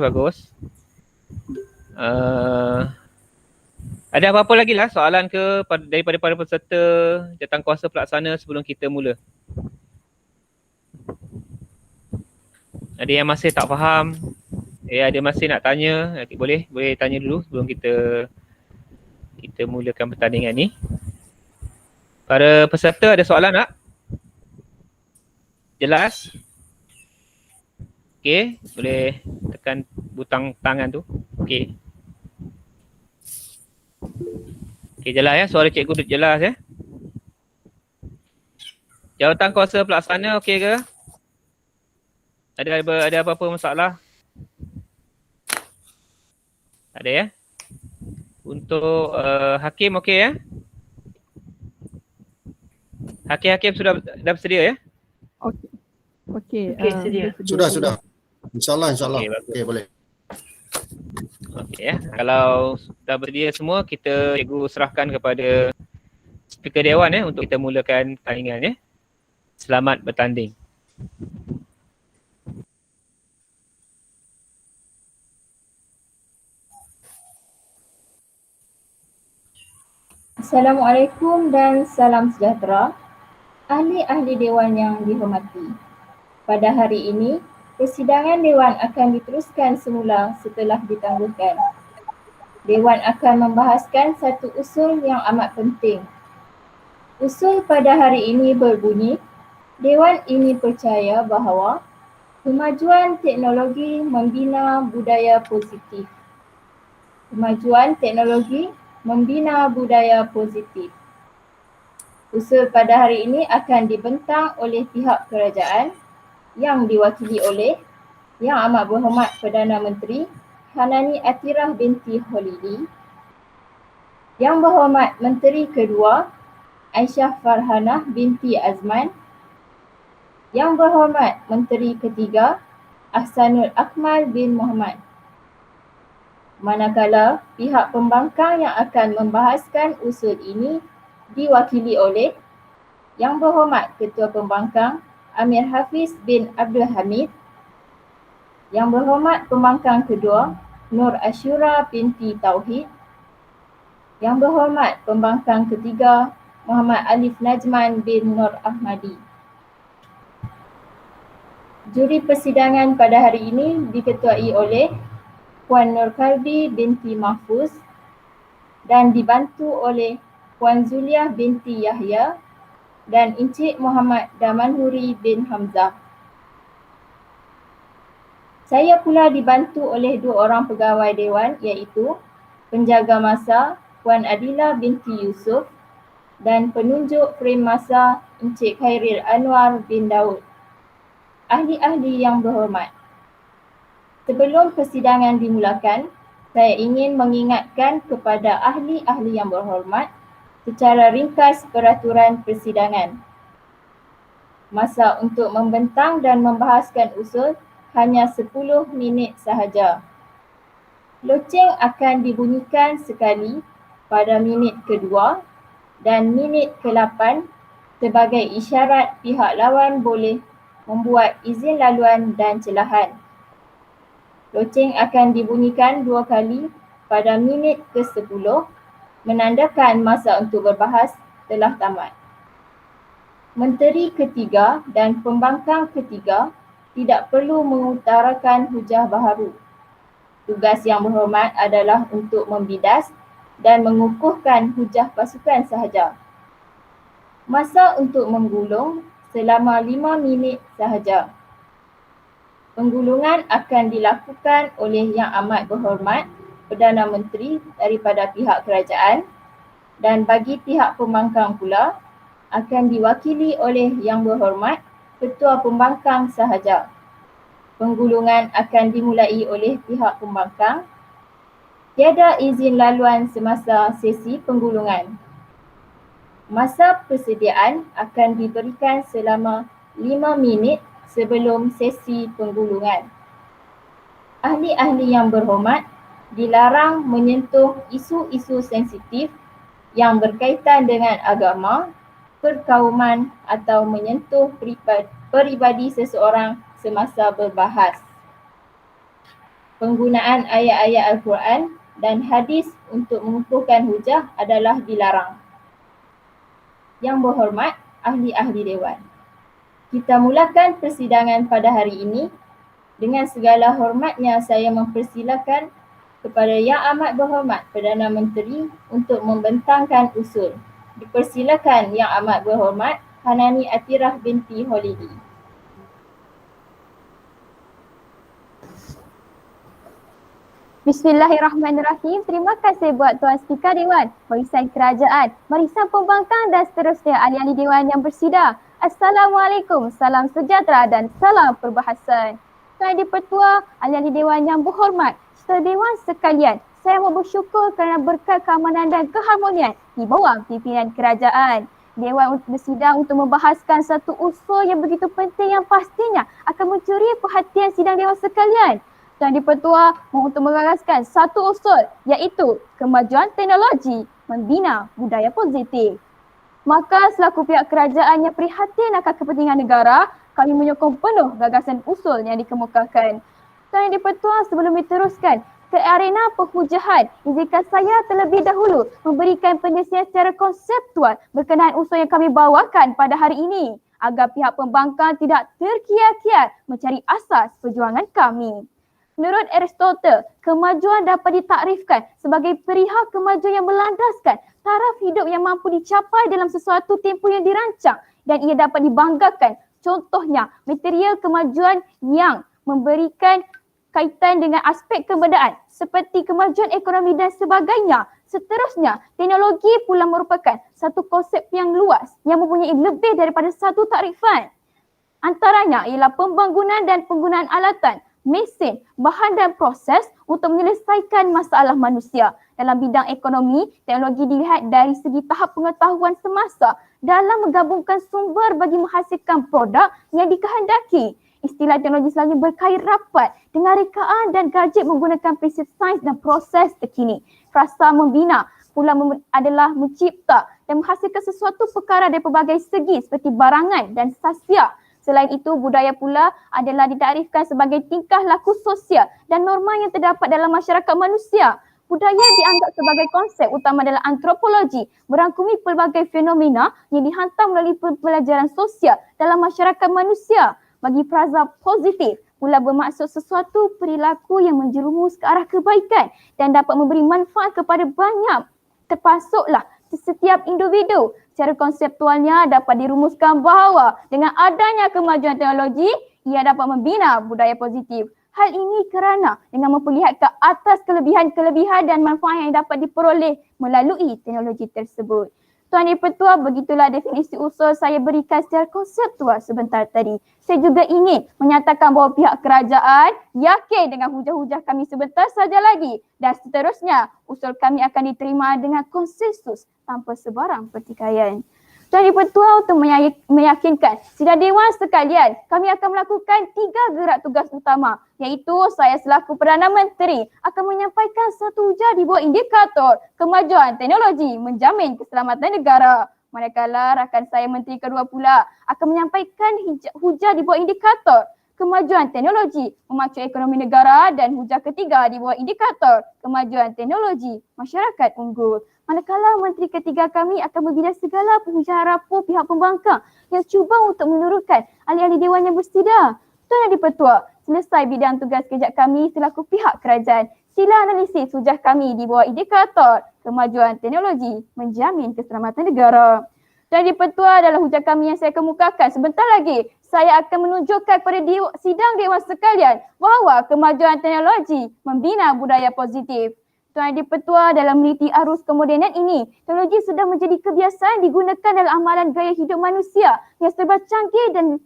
Bagus. Ada apa-apa lagi lah soalan ke daripada para peserta jawatankuasa pelaksana sebelum kita mula? Ada yang masih tak faham? Ada masih nak tanya? Boleh tanya dulu sebelum kita mulakan pertandingan ni. Para peserta ada soalan tak? Jelas? Okey, boleh tekan butang tangan tu. Okey. Okey, jelas ya. Suara cikgu jelas ya. Jawatankuasa pelaksana okey ke? Ada apa-apa masalah? Ada ya? Untuk hakim okey ya? Hakim-hakim dah bersedia ya? Okey, sedia. Sudah. InsyaAllah. Okey, boleh. Okey ya. Kalau dah bersedia semua, kita cikgu serahkan kepada speaker Dewan ya untuk kita mulakan pertandingan ya. Selamat bertanding. Assalamualaikum dan salam sejahtera. Ahli-ahli Dewan yang dihormati. Pada hari ini, persidangan Dewan akan diteruskan semula setelah ditangguhkan. Dewan akan membahaskan satu usul yang amat penting. Usul pada hari ini berbunyi, Dewan ini percaya bahawa kemajuan teknologi membina budaya positif. Kemajuan teknologi membina budaya positif. Usul pada hari ini akan dibentang oleh pihak kerajaan yang diwakili oleh Yang Amat Berhormat Perdana Menteri Hanani Attirah binti Khalili, Yang Berhormat Menteri Kedua Aisyah Farhanah binti Azman, Yang Berhormat Menteri Ketiga Ahsanul Akmal bin Muhammad. Manakala pihak pembangkang yang akan membahaskan usul ini diwakili oleh Yang Berhormat Ketua Pembangkang Amir Hafiz bin Abdul Hamid, Yang Berhormat Pembangkang Kedua Nur Ashura binti Tauhid, Yang Berhormat Pembangkang Ketiga Muhammad Alif Najman bin Nur Ahmadi. Juri persidangan pada hari ini diketuai oleh Puan Nur Kalbi binti Mahfuz dan dibantu oleh Puan Zuliah binti Yahya dan Encik Muhammad Damanhuri bin Hamzah. Saya pula dibantu oleh dua orang pegawai Dewan iaitu penjaga masa Puan Adila binti Yusuf dan penunjuk frame masa Encik Khairil Anwar bin Daud. Ahli-ahli yang berhormat. Sebelum persidangan dimulakan, saya ingin mengingatkan kepada ahli-ahli yang berhormat secara ringkas peraturan persidangan. Masa untuk membentang dan membahaskan usul hanya 10 minit sahaja. Loceng akan dibunyikan sekali pada minit kedua dan minit ke-8 sebagai isyarat pihak lawan boleh membuat izin laluan dan celahan. Loceng akan dibunyikan 2 kali pada minit ke-10 menandakan masa untuk berbahas telah tamat. Menteri ketiga dan pembangkang ketiga tidak perlu mengutarakan hujah baharu. Tugas Yang Berhormat adalah untuk membidas dan mengukuhkan hujah pasukan sahaja. Masa untuk menggulung selama 5 minit sahaja. Penggulungan akan dilakukan oleh Yang Amat Berhormat Perdana Menteri daripada pihak kerajaan dan bagi pihak pembangkang pula akan diwakili oleh Yang Berhormat Ketua Pembangkang sahaja. Penggulungan akan dimulai oleh pihak pembangkang. Tiada izin laluan semasa sesi penggulungan. Masa persediaan akan diberikan selama 5 minit sebelum sesi penggulungan. Ahli-ahli yang berhormat dilarang menyentuh isu-isu sensitif yang berkaitan dengan agama, perkauman atau menyentuh peribadi seseorang semasa berbahas. Penggunaan ayat-ayat Al-Quran dan hadis untuk mengukuhkan hujah adalah dilarang. Yang berhormat ahli-ahli dewan, kita mulakan persidangan pada hari ini. Dengan segala hormatnya saya mempersilakan kepada Yang Amat Berhormat Perdana Menteri untuk membentangkan usul. Dipersilakan Yang Amat Berhormat Hanani Atirah binti Holidi. Bismillahirrahmanirrahim. Terima kasih buat Tuan Speaker Dewan, Barisan Kerajaan, Barisan Pembangkang dan seterusnya ahli-ahli Dewan yang bersidang. Assalamualaikum, salam sejahtera dan salam perbahasan. Tuan Di-Pertua, ahli-ahli Dewan yang berhormat, serta Dewan sekalian, saya mau bersyukur kerana berkat keamanan dan keharmonian di bawah pimpinan kerajaan. Dewan bersidang untuk membahaskan satu usul yang begitu penting yang pastinya akan mencuri perhatian sidang Dewan sekalian. Tuan Di-Pertua mahu untuk mengaraskan satu usul iaitu kemajuan teknologi membina budaya positif. Maka selaku pihak kerajaan yang prihatin akan kepentingan negara, kami menyokong penuh gagasan usul yang dikemukakan. Tuan Di-Pertua, sebelum diteruskan ke arena penghujahan, izinkan saya terlebih dahulu memberikan pendisian secara konseptual berkenaan usul yang kami bawakan pada hari ini agar pihak pembangkang tidak terkiar-kiar mencari asas perjuangan kami. Menurut Aristotle, kemajuan dapat ditakrifkan sebagai perihal kemajuan yang melandaskan taraf hidup yang mampu dicapai dalam sesuatu tempoh yang dirancang dan ia dapat dibanggakan. Contohnya, material kemajuan yang memberikan kaitan dengan aspek kebudayaan seperti kemajuan ekonomi dan sebagainya. Seterusnya, teknologi pula merupakan satu konsep yang luas yang mempunyai lebih daripada satu takrifan. Antaranya ialah pembangunan dan penggunaan alatan, mesin, bahan dan proses untuk menyelesaikan masalah manusia. Dalam bidang ekonomi, teknologi dilihat dari segi tahap pengetahuan semasa dalam menggabungkan sumber bagi menghasilkan produk yang dikehendaki. Istilah teknologi selalu berkait rapat dengan rekaan dan gadget menggunakan prinsip sains dan proses terkini. Frasa membina pula adalah mencipta dan menghasilkan sesuatu perkara dari pelbagai segi seperti barangan dan sasya. Selain itu, budaya pula adalah ditakrifkan sebagai tingkah laku sosial dan norma yang terdapat dalam masyarakat manusia. Budaya dianggap sebagai konsep utama dalam antropologi, merangkumi pelbagai fenomena yang dihantar melalui pembelajaran sosial dalam masyarakat manusia. Bagi frasa positif pula bermaksud sesuatu perilaku yang menjerumus ke arah kebaikan dan dapat memberi manfaat kepada banyak, termasuklah setiap individu. Secara konseptualnya dapat dirumuskan bahawa dengan adanya kemajuan teknologi, ia dapat membina budaya positif. Hal ini kerana dengan memperlihatkan atas kelebihan-kelebihan dan manfaat yang dapat diperoleh melalui teknologi tersebut. Tuan Di-Pertua, begitulah definisi usul saya berikan secara konseptual sebentar tadi. Saya juga ingin menyatakan bahawa pihak kerajaan yakin dengan hujah-hujah kami sebentar saja lagi dan seterusnya usul kami akan diterima dengan konsensus tanpa sebarang pertikaian. Tuan Di-Pertua, untuk meyakinkan sidang Dewan sekalian, kami akan melakukan 3 gerak tugas utama, iaitu saya selaku Perdana Menteri akan menyampaikan satu hujah di bawah indikator kemajuan teknologi menjamin keselamatan negara. Manakala rakan saya Menteri Kedua pula akan menyampaikan hujah di bawah indikator kemajuan teknologi memacu ekonomi negara dan hujah ketiga di bawah indikator kemajuan teknologi masyarakat unggul. Manakala Menteri ketiga kami akan membina segala penghujah rapor pihak pembangkang yang cuba untuk menurunkan ahli-ahli Dewan yang bersidang. Tuan Di-Pertua, selesai bidang tugas kejap kami selaku pihak kerajaan, sila analisis hujah kami di bawah indikator kemajuan teknologi menjamin keselamatan negara. Tuan Di-Pertua, adalah hujah kami yang saya kemukakan. Sebentar lagi, saya akan menunjukkan kepada sidang Dewan sekalian bahawa kemajuan teknologi membina budaya positif. Tuan Di-Pertua, dalam meneliti arus kemodenan ini, teknologi sudah menjadi kebiasaan digunakan dalam amalan gaya hidup manusia yang serba canggih dan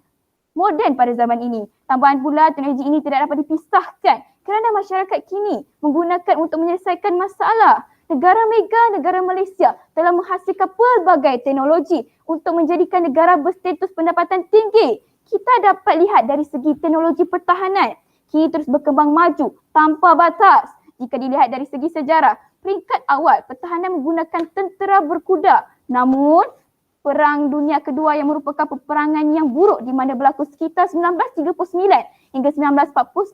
moden pada zaman ini. Tambahan pula, teknologi ini tidak dapat dipisahkan kerana masyarakat kini menggunakan untuk menyelesaikan masalah. Negara mega, negara Malaysia telah menghasilkan pelbagai teknologi untuk menjadikan negara berstatus pendapatan tinggi. Kita dapat lihat dari segi teknologi pertahanan, kini terus berkembang maju tanpa batas. Jika dilihat dari segi sejarah, peringkat awal pertahanan menggunakan tentera berkuda. Namun, Perang Dunia Kedua yang merupakan peperangan yang buruk di mana berlaku sekitar 1939 hingga 1945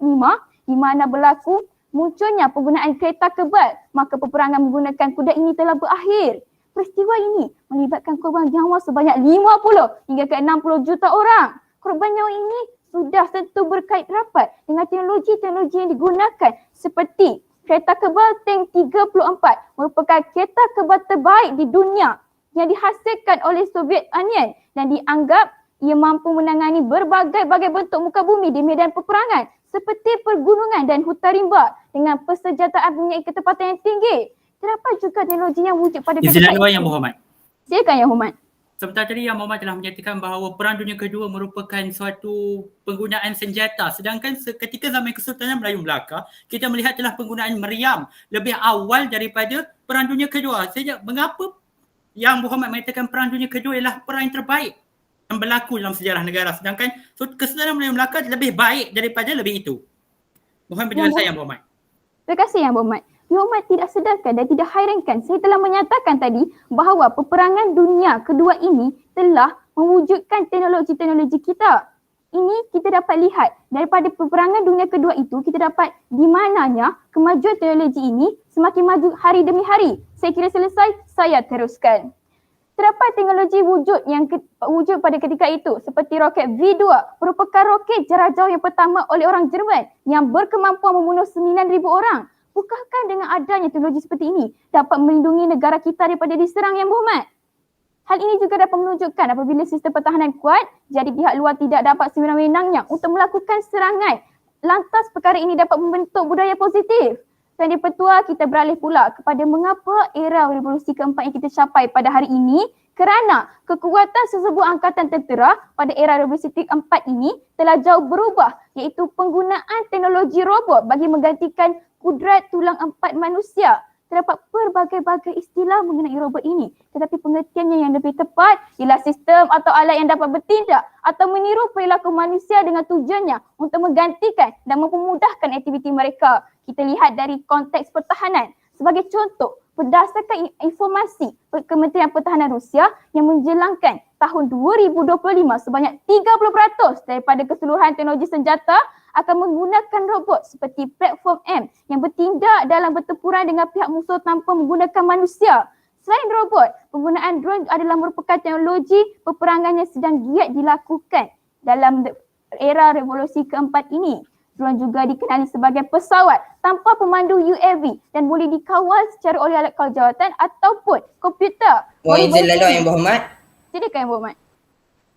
di mana berlaku munculnya penggunaan kereta kebal, maka peperangan menggunakan kuda ini telah berakhir. Peristiwa ini melibatkan korban nyawa sebanyak 50 hingga ke 60 juta orang. Korban nyawa ini sudah tentu berkait rapat dengan teknologi-teknologi yang digunakan seperti kereta kebal tank 34 merupakan kereta kebal terbaik di dunia yang dihasilkan oleh Soviet Union dan dianggap ia mampu menangani berbagai-bagai bentuk muka bumi di medan peperangan seperti pergunungan dan hutan rimba dengan persenjataan mempunyai ketepatan yang tinggi. Terdapat juga teknologi yang wujud pada Izin luar Yang Berhormat. Silakan Yang Hormat. Sebentar tadi Yang Berhormat telah menyatakan bahawa Perang Dunia Kedua merupakan suatu penggunaan senjata. Sedangkan ketika zaman Kesultanan Melayu Melaka, kita melihat telah penggunaan meriam lebih awal daripada Perang Dunia Kedua. Mengapa Yang Berhormat mengatakan Perang Dunia Kedua ialah perang yang terbaik yang berlaku dalam sejarah negara, sedangkan Kesultanan Melayu Melaka lebih baik daripada lebih itu? Mohon penjelasan Yang Berhormat. Terima kasih Yang Berhormat. Yang Berhormat tidak sedarkan dan tidak hairankan. Saya telah menyatakan tadi bahawa peperangan dunia kedua ini telah mewujudkan teknologi-teknologi kita. Ini kita dapat lihat daripada peperangan dunia kedua itu, kita dapat di mananya kemajuan teknologi ini semakin maju hari demi hari. Saya kira selesai, saya teruskan. Terdapat teknologi wujud pada ketika itu seperti roket V2 merupakan roket jarak jauh yang pertama oleh orang Jerman yang berkemampuan membunuh 9,000 orang. Bukankah dengan adanya teknologi seperti ini dapat melindungi negara kita daripada diserang Yang Berhormat? Hal ini juga dapat menunjukkan apabila sistem pertahanan kuat, jadi pihak luar tidak dapat sewenang-wenangnya untuk melakukan serangan. Lantas perkara ini dapat membentuk budaya positif. Dan di Petua kita beralih pula kepada mengapa era revolusi keempat yang kita capai pada hari ini, kerana kekuatan sesebuah angkatan tentera pada era revolusi keempat ini telah jauh berubah, iaitu penggunaan teknologi robot bagi menggantikan kudrat tulang empat manusia. Terdapat berbagai-bagai istilah mengenai robot ini, tetapi pengertiannya yang lebih tepat ialah sistem atau alat yang dapat bertindak atau meniru perilaku manusia dengan tujuannya untuk menggantikan dan mempermudahkan aktiviti mereka. Kita lihat dari konteks pertahanan. Sebagai contoh, berdasarkan informasi Kementerian Pertahanan Rusia yang menjelangkan tahun 2025 sebanyak 30% daripada keseluruhan teknologi senjata akan menggunakan robot seperti platform M yang bertindak dalam bertempuran dengan pihak musuh tanpa menggunakan manusia. Selain robot, penggunaan drone adalah merupakan teknologi peperangan yang sedang giat dilakukan dalam era revolusi keempat ini. Drone juga dikenali sebagai pesawat tanpa pemandu UAV dan boleh dikawal secara oleh alat kawal jawatan ataupun komputer. Mohon izin lalu Yang Berhormat. Silakan Yang Berhormat.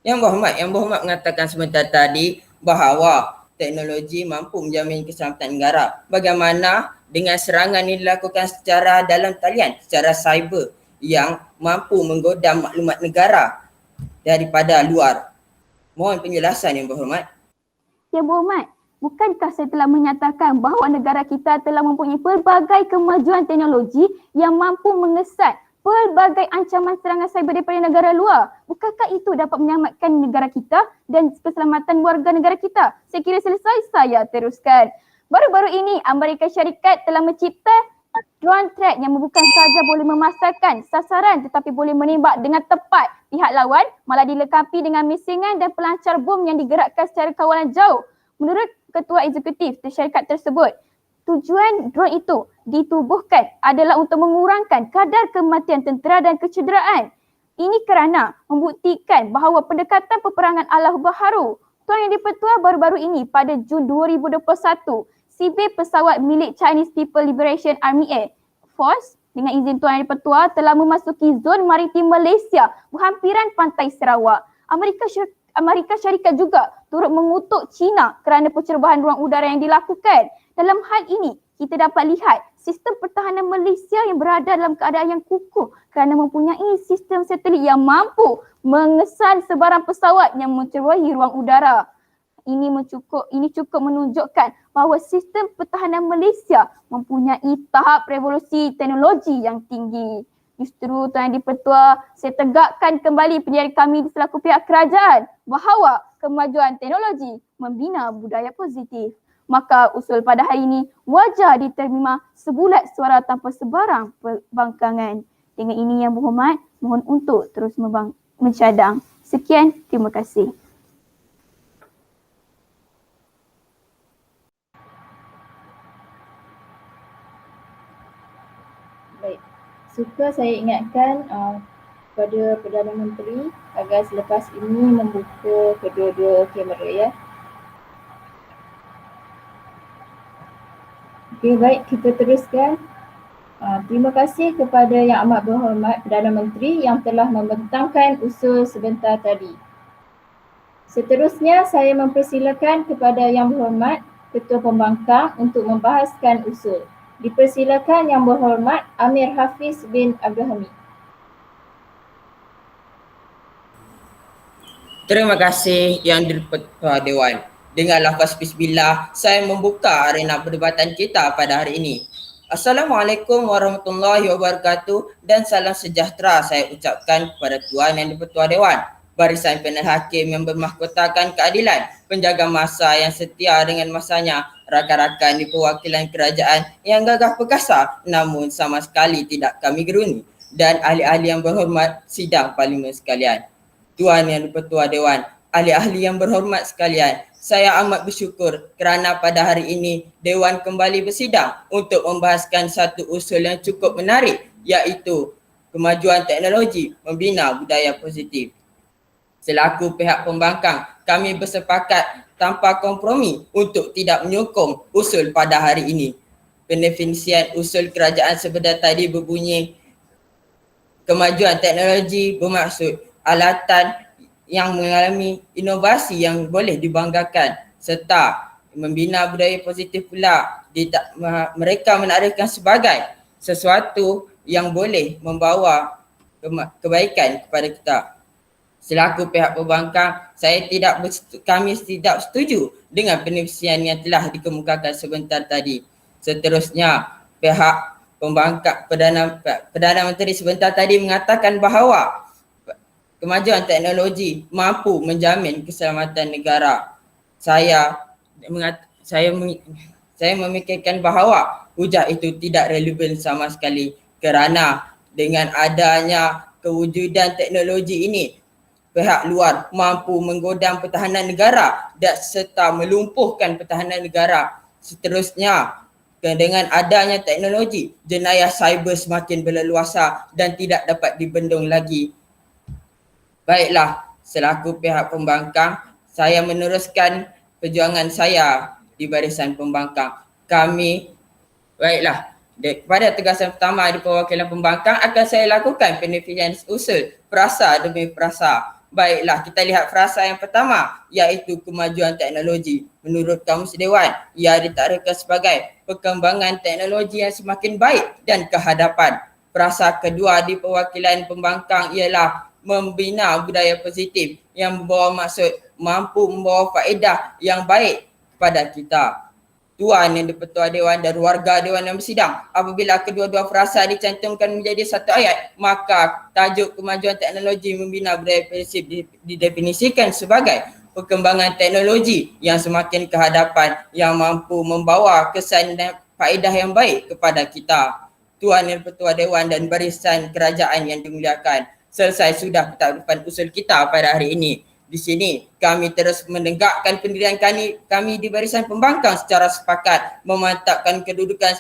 Yang Berhormat mengatakan sebentar tadi bahawa teknologi mampu menjamin keselamatan negara. Bagaimana dengan serangan ini dilakukan secara dalam talian, secara cyber yang mampu menggodam maklumat negara daripada luar? Mohon penjelasan Yang Berhormat. Yang Berhormat, bukankah saya telah menyatakan bahawa negara kita telah mempunyai pelbagai kemajuan teknologi yang mampu mengesan pelbagai ancaman serangan cyber daripada negara luar? Bukankah itu dapat menyelamatkan negara kita dan keselamatan warga negara kita? Saya kira selesai, saya teruskan. Baru-baru ini Amerika Syarikat telah mencipta drone track yang bukan sahaja boleh memasarkan sasaran tetapi boleh menembak dengan tepat pihak lawan, malah dilengkapi dengan mesingan dan pelancar bom yang digerakkan secara kawalan jauh. Menurut Ketua Eksekutif syarikat tersebut, tujuan drone itu ditubuhkan adalah untuk mengurangkan kadar kematian tentera dan kecederaan. Ini kerana membuktikan bahawa pendekatan peperangan ala baharu. Tuan Yang di-Pertua baru-baru ini pada Jun 2021, sibir pesawat milik Chinese People Liberation Army Air Force dengan izin Tuan Yang di-Pertua telah memasuki zon maritim Malaysia berhampiran pantai Sarawak. Amerika Syarikat juga turut mengutuk China kerana pencerobohan ruang udara yang dilakukan. Dalam hal ini, kita dapat lihat sistem pertahanan Malaysia yang berada dalam keadaan yang kukuh kerana mempunyai sistem satelit yang mampu mengesan sebarang pesawat yang mencerobohi ruang udara. Ini cukup menunjukkan bahawa sistem pertahanan Malaysia mempunyai tahap revolusi teknologi yang tinggi. Justru Tuan Yang di-Pertua, saya tegakkan kembali pendirian kami selaku pihak kerajaan bahawa kemajuan teknologi membina budaya positif. Maka usul pada hari ini wajar diterima sebulat suara tanpa sebarang pembangkangan. Dengan ini Yang Berhormat, mohon untuk terus mencadang. Sekian, terima kasih. Baik. Suka saya ingatkan kepada Perdana Menteri agar selepas ini membuka kedua-dua kamera ya. Okey, baik, kita teruskan. Terima kasih kepada Yang Amat Berhormat Perdana Menteri yang telah membentangkan usul sebentar tadi. Seterusnya saya mempersilakan kepada Yang Berhormat Ketua Pembangkang untuk membahaskan usul. Dipersilakan Yang Berhormat Amir Hafiz bin Abdul Hamid. Terima kasih Yang di-Pertua Dewan. Dengan lafaz bismillah, saya membuka arena perdebatan kita pada hari ini. Assalamualaikum warahmatullahi wabarakatuh dan salam sejahtera saya ucapkan kepada Tuan Yang di-Pertua Dewan, barisan panel hakim yang bermahkotakan keadilan, penjaga masa yang setia dengan masanya, rakan-rakan di perwakilan kerajaan yang gagah perkasa namun sama sekali tidak kami geruni, dan ahli-ahli yang berhormat sidang parlimen sekalian. Tuan Yang di-Pertua Dewan, ahli-ahli yang berhormat sekalian, saya amat bersyukur kerana pada hari ini Dewan kembali bersidang untuk membahaskan satu usul yang cukup menarik, iaitu kemajuan teknologi membina budaya positif. Selaku pihak pembangkang, kami bersepakat tanpa kompromi untuk tidak menyokong usul pada hari ini. Pendefinisian usul kerajaan sebentar tadi berbunyi, kemajuan teknologi bermaksud alatan yang mengalami inovasi yang boleh dibanggakan serta membina budaya positif pula. Mereka menarikkan sebagai sesuatu yang boleh membawa kebaikan kepada kita. Selaku pihak pembangkang, kami tidak setuju dengan pendefinisian yang telah dikemukakan sebentar tadi. Seterusnya, pihak pembangkang Perdana Menteri sebentar tadi mengatakan bahawa kemajuan teknologi mampu menjamin keselamatan negara. Saya memikirkan bahawa hujah itu tidak relevan sama sekali kerana dengan adanya kewujudan teknologi ini, pihak luar mampu menggodam pertahanan negara dan serta melumpuhkan pertahanan negara. Seterusnya, dengan adanya teknologi, jenayah cyber semakin berleluasa dan tidak dapat dibendung lagi. Baiklah, selaku pihak pembangkang, saya meneruskan perjuangan saya di barisan pembangkang. Pada tegasan pertama di perwakilan pembangkang akan saya lakukan pendefinisian usul frasa demi frasa. Baiklah, kita lihat frasa yang pertama, iaitu kemajuan teknologi. Menurut Kamus Dewan, ia ditakdirkan sebagai perkembangan teknologi yang semakin baik dan kehadapan. Frasa kedua di perwakilan pembangkang ialah membina budaya positif yang membawa maksud mampu membawa faedah yang baik kepada kita. Tuan Yang di-Pertua Dewan dan warga Dewan yang bersidang, apabila kedua-dua frasa dicantumkan menjadi satu ayat, maka tajuk kemajuan teknologi membina budaya positif didefinisikan sebagai perkembangan teknologi yang semakin kehadapan yang mampu membawa kesan dan faedah yang baik kepada kita. Tuan Yang di-Pertua Dewan dan barisan kerajaan yang dimuliakan, selesai sudah pentadbiran usul kita pada hari ini. Di sini kami terus menegakkan pendirian kami di barisan pembangkang secara sepakat memantapkan kedudukan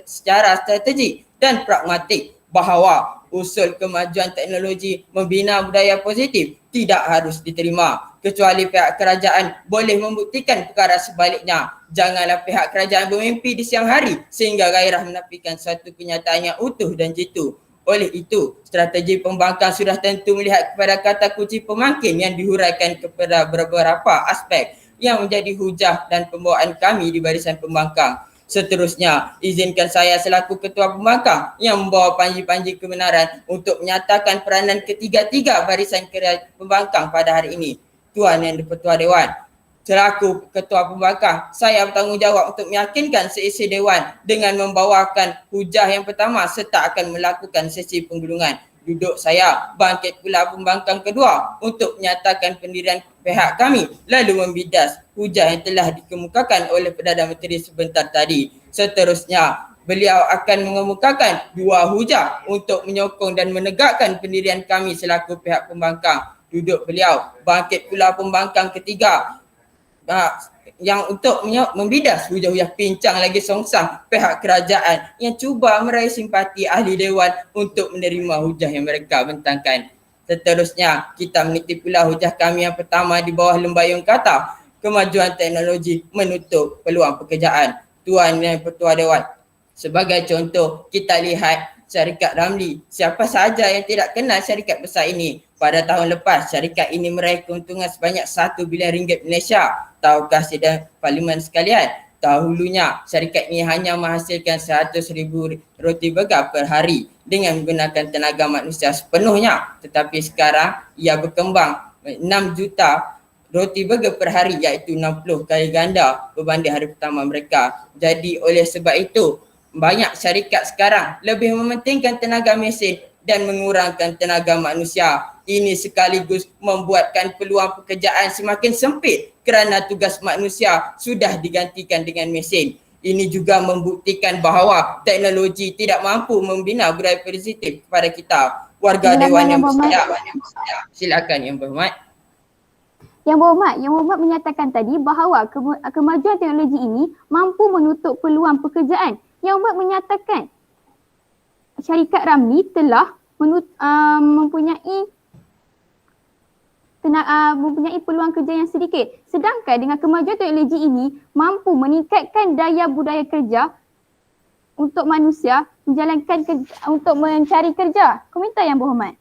secara strategik dan pragmatik bahawa usul kemajuan teknologi membina budaya positif tidak harus diterima kecuali pihak kerajaan boleh membuktikan perkara sebaliknya. Janganlah pihak kerajaan bermimpi di siang hari sehingga gairah menafikan suatu kenyataan yang utuh dan jitu. Oleh itu, strategi pembangkang sudah tentu melihat kepada kata kunci pemangkin yang dihuraikan kepada beberapa aspek yang menjadi hujah dan pembawaan kami di barisan pembangkang. Seterusnya, izinkan saya selaku Ketua Pembangkang yang membawa panji-panji kebenaran untuk menyatakan peranan ketiga-tiga barisan pembangkang pada hari ini. Tuan Yang di-Pertua Dewan, selaku Ketua Pembangkang, saya bertanggungjawab untuk meyakinkan seisi Dewan dengan membawakan hujah yang pertama serta akan melakukan sesi penggulungan. Duduk saya bangkit pula pembangkang kedua untuk menyatakan pendirian pihak kami lalu membidas hujah yang telah dikemukakan oleh Perdana Menteri sebentar tadi. Seterusnya, beliau akan mengemukakan dua hujah untuk menyokong dan menegakkan pendirian kami selaku pihak pembangkang. Duduk beliau bangkit pula pembangkang ketiga yang untuk membidas hujah-hujah pincang lagi songsang pihak kerajaan yang cuba meraih simpati ahli dewan untuk menerima hujah yang mereka bentangkan. Seterusnya, kita meniti pula hujah kami yang pertama di bawah lembayung kata kemajuan teknologi menutup peluang pekerjaan. Tuan dan Pertua Dewan, sebagai contoh, kita lihat syarikat Ramli. Siapa sahaja yang tidak kenal syarikat besar ini? Pada tahun lepas, syarikat ini meraih keuntungan sebanyak 1 bilion ringgit Malaysia. Tahukah sidang parlimen sekalian? Dahulunya, syarikat ini hanya menghasilkan 100,000 roti burger per hari dengan menggunakan tenaga manusia sepenuhnya. Tetapi sekarang, ia berkembang 6 juta roti burger per hari, iaitu 60 kali ganda berbanding hari pertama mereka. Jadi oleh sebab itu, banyak syarikat sekarang lebih mementingkan tenaga mesin dan mengurangkan tenaga manusia. Ini sekaligus membuatkan peluang pekerjaan semakin sempit kerana tugas manusia sudah digantikan dengan mesin. Ini juga membuktikan bahawa teknologi tidak mampu membina budaya positif kepada kita, warga Dewan yang bersedia. Silakan Yang Berhormat. Yang Berhormat menyatakan tadi bahawa kemajuan teknologi ini mampu menutup peluang pekerjaan. Yang Berhormat menyatakan syarikat Ramli telah mempunyai peluang kerja yang sedikit. Sedangkan dengan kemajuan teknologi ini mampu meningkatkan daya budaya kerja untuk manusia menjalankan untuk mencari kerja. Komentar Yang Berhormat.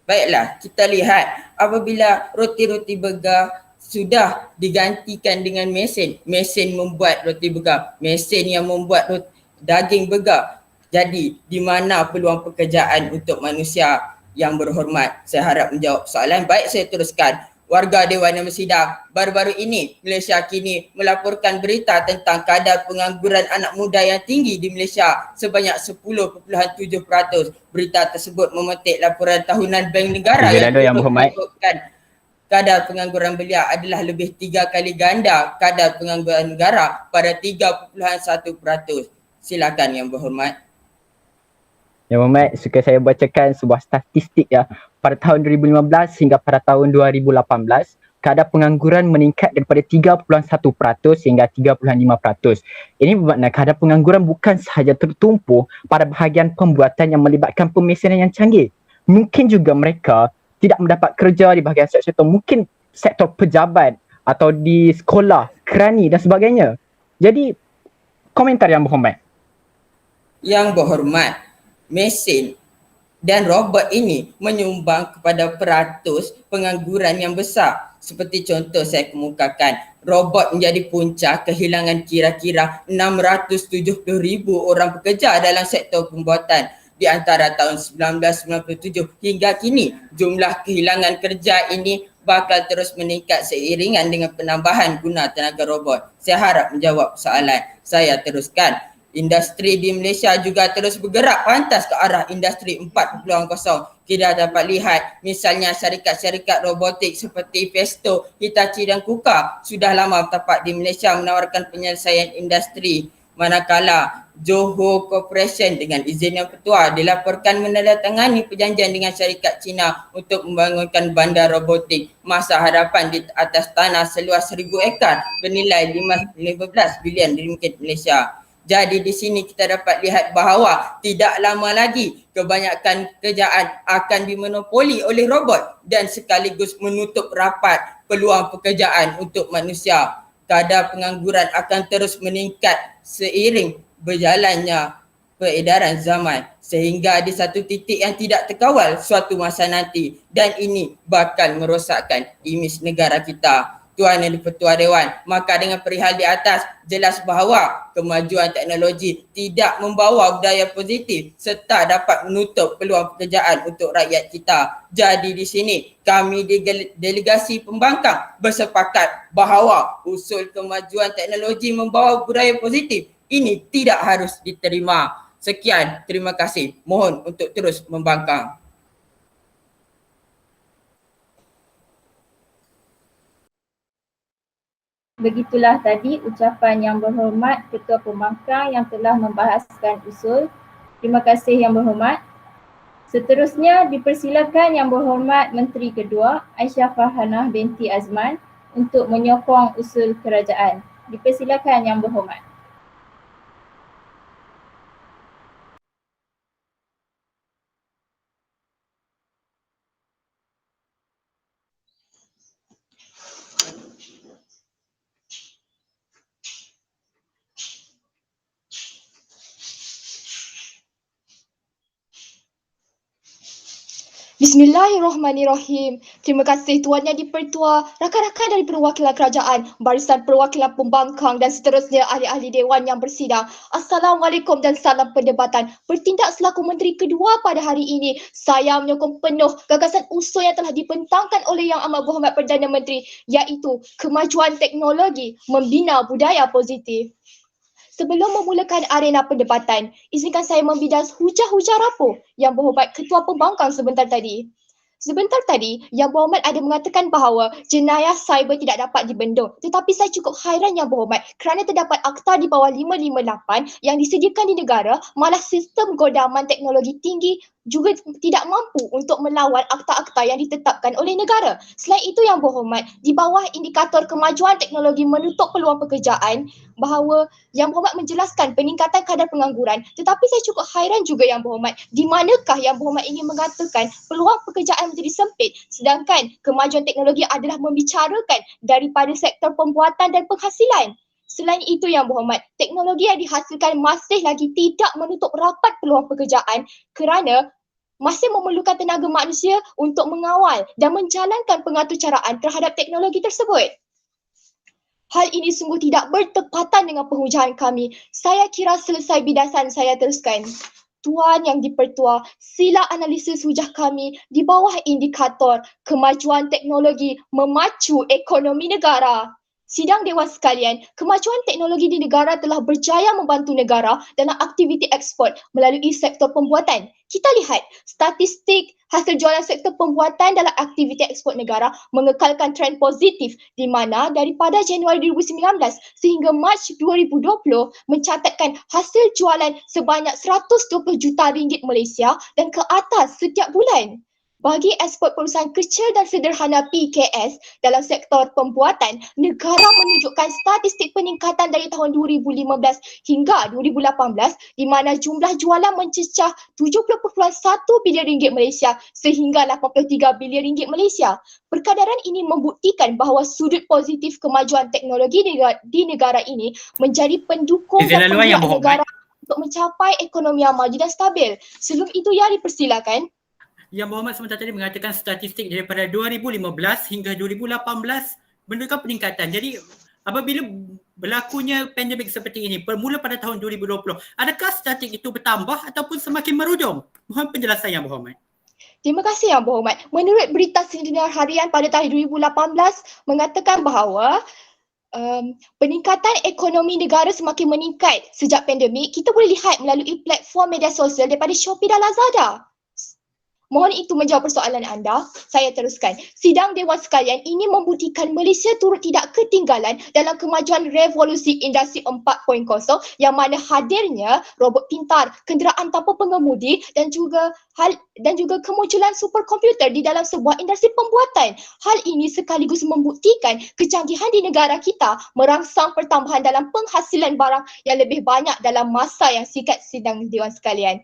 Baiklah, kita lihat apabila roti-roti burger sudah digantikan dengan mesin. Mesin membuat roti burger, mesin yang membuat daging burger. Jadi, di mana peluang pekerjaan untuk manusia? Yang Berhormat, saya harap menjawab soalan. Baik, saya teruskan. Warga Dewan yang bersidang, baru-baru ini Malaysia kini melaporkan berita tentang kadar pengangguran anak muda yang tinggi di Malaysia sebanyak 10.7%. Berita tersebut memetik laporan tahunan Bank Negara yang menyebutkan kadar pengangguran belia adalah lebih 3 kali ganda kadar pengangguran negara pada 3.1%. Silakan Yang Berhormat. Yang Berhormat, suka saya bacakan sebuah statistik ya. Pada tahun 2015 hingga pada tahun 2018, kadar pengangguran meningkat daripada 3.1% hingga 35%. Ini bermakna kadar pengangguran bukan sahaja tertumpu pada bahagian pembuatan yang melibatkan pemesinan yang canggih. Mungkin juga mereka tidak mendapat kerja di bahagian sektor, mungkin sektor pejabat atau di sekolah, kerani dan sebagainya. Jadi, komentar Yang Berhormat. Yang Berhormat, mesin dan robot ini menyumbang kepada peratus pengangguran yang besar. Seperti contoh saya kemukakan, robot menjadi punca kehilangan kira-kira 670,000 orang pekerja dalam sektor pembuatan. Di antara tahun 1997 hingga kini, jumlah kehilangan kerja ini bakal terus meningkat seiringan dengan penambahan guna tenaga robot. Saya harap menjawab soalan. Saya teruskan. Industri di Malaysia juga terus bergerak pantas ke arah industri 4.0. Kita dapat lihat misalnya syarikat-syarikat robotik seperti Festo, Hitachi dan KUKA sudah lama terdapat di Malaysia menawarkan penyelesaian industri. Manakala Johor Corporation dengan izin Yang Pertua dilaporkan menandatangani perjanjian dengan syarikat Cina untuk membangunkan bandar robotik masa hadapan di atas tanah seluas 1,000 ekar bernilai 15 bilion ringgit Malaysia. Jadi di sini kita dapat lihat bahawa tidak lama lagi kebanyakan kerjaan akan dimonopoli oleh robot dan sekaligus menutup rapat peluang pekerjaan untuk manusia. Kadar pengangguran akan terus meningkat seiring berjalannya peredaran zaman sehingga di satu titik yang tidak terkawal suatu masa nanti, dan ini bakal merosakkan imej negara kita. Tuan Yang di-Pertua Dewan, maka dengan perihal di atas jelas bahawa kemajuan teknologi tidak membawa budaya positif serta dapat menutup peluang pekerjaan untuk rakyat kita. Jadi di sini kami di delegasi pembangkang bersepakat bahawa usul kemajuan teknologi membawa budaya positif ini tidak harus diterima. Sekian, terima kasih. Mohon untuk terus membangkang. Begitulah tadi ucapan Yang Berhormat Ketua Pembangkang yang telah membahaskan usul. Terima kasih Yang Berhormat. Seterusnya dipersilakan Yang Berhormat Menteri Kedua Aisyah Farhanah binti Azman untuk menyokong usul kerajaan. Dipersilakan Yang Berhormat. Bismillahirrahmanirrahim. Terima kasih Tuan Yang di-Pertua, rakan-rakan dari perwakilan kerajaan, barisan perwakilan pembangkang dan seterusnya ahli-ahli Dewan yang bersidang. Assalamualaikum dan salam perdebatan. Bertindak selaku Menteri Kedua pada hari ini, saya menyokong penuh gagasan usul yang telah dibentangkan oleh Yang Amat Berhormat Perdana Menteri, iaitu kemajuan teknologi membina budaya positif. Sebelum memulakan arena perdebatan, izinkan saya membidas hujah-hujah rapuh Yang Berhormat Ketua Pembangkang sebentar tadi. Sebentar tadi, Yang Berhormat ada mengatakan bahawa jenayah cyber tidak dapat dibendung. Tetapi saya cukup hairan Yang Berhormat kerana terdapat akta di bawah 558 yang disediakan di negara, malah sistem godaman teknologi tinggi juga tidak mampu untuk melawan akta-akta yang ditetapkan oleh negara. Selain itu Yang Berhormat, di bawah indikator kemajuan teknologi menutup peluang pekerjaan, bahawa Yang Berhormat menjelaskan peningkatan kadar pengangguran. Tetapi saya cukup hairan juga Yang Berhormat, di manakah Yang Berhormat ingin mengatakan peluang pekerjaan menjadi sempit, sedangkan kemajuan teknologi adalah membicarakan daripada sektor pembuatan dan penghasilan. Selain itu Yang Berhormat, teknologi yang dihasilkan masih lagi tidak menutup rapat peluang pekerjaan kerana masih memerlukan tenaga manusia untuk mengawal dan menjalankan pengaturcaraan terhadap teknologi tersebut. Hal ini sungguh tidak bertepatan dengan penghujaan kami. Saya kira selesai bidasan, saya teruskan. Tuan Yang di-Pertua, sila analisis hujah kami di bawah indikator kemajuan teknologi memacu ekonomi negara. Sidang Dewan sekalian, kemajuan teknologi di negara telah berjaya membantu negara dalam aktiviti ekspor melalui sektor pembuatan. Kita lihat statistik hasil jualan sektor pembuatan dalam aktiviti ekspor negara mengekalkan trend positif di mana daripada Januari 2019 sehingga Mac 2020 mencatatkan hasil jualan sebanyak 120 juta ringgit Malaysia dan ke atas setiap bulan. Bagi ekspor perusahaan kecil dan sederhana PKS dalam sektor pembuatan, negara menunjukkan statistik peningkatan dari tahun 2015 hingga 2018 di mana jumlah jualan mencecah 70.1 bilion ringgit Malaysia sehingga 83 bilion ringgit Malaysia. Perkadaran ini membuktikan bahawa sudut positif kemajuan teknologi di negara ini menjadi pendukung dan penggerak negara untuk mencapai ekonomi yang maju dan stabil. Sebelum itu, ya dipersilakan. Yang Berhormat sebentar tadi mengatakan statistik daripada 2015 hingga 2018 menunjukkan peningkatan. Jadi apabila berlakunya pandemik seperti ini bermula pada tahun 2020, adakah statistik itu bertambah ataupun semakin merudum? Mohon penjelasan Yang Berhormat. Terima kasih Yang Berhormat. Menurut berita Sindikat Harian pada tahun 2018 mengatakan bahawa peningkatan ekonomi negara semakin meningkat sejak pandemik. Kita boleh lihat melalui platform media sosial daripada Shopee dan Lazada. Mohon itu menjawab persoalan anda. Saya teruskan. Sidang Dewan sekalian ini membuktikan Malaysia turut tidak ketinggalan dalam kemajuan revolusi industri 4.0 yang mana hadirnya robot pintar, kenderaan tanpa pengemudi dan juga kemunculan superkomputer di dalam sebuah industri pembuatan. Hal ini sekaligus membuktikan kecanggihan di negara kita merangsang pertambahan dalam penghasilan barang yang lebih banyak dalam masa yang singkat. Sidang Dewan sekalian,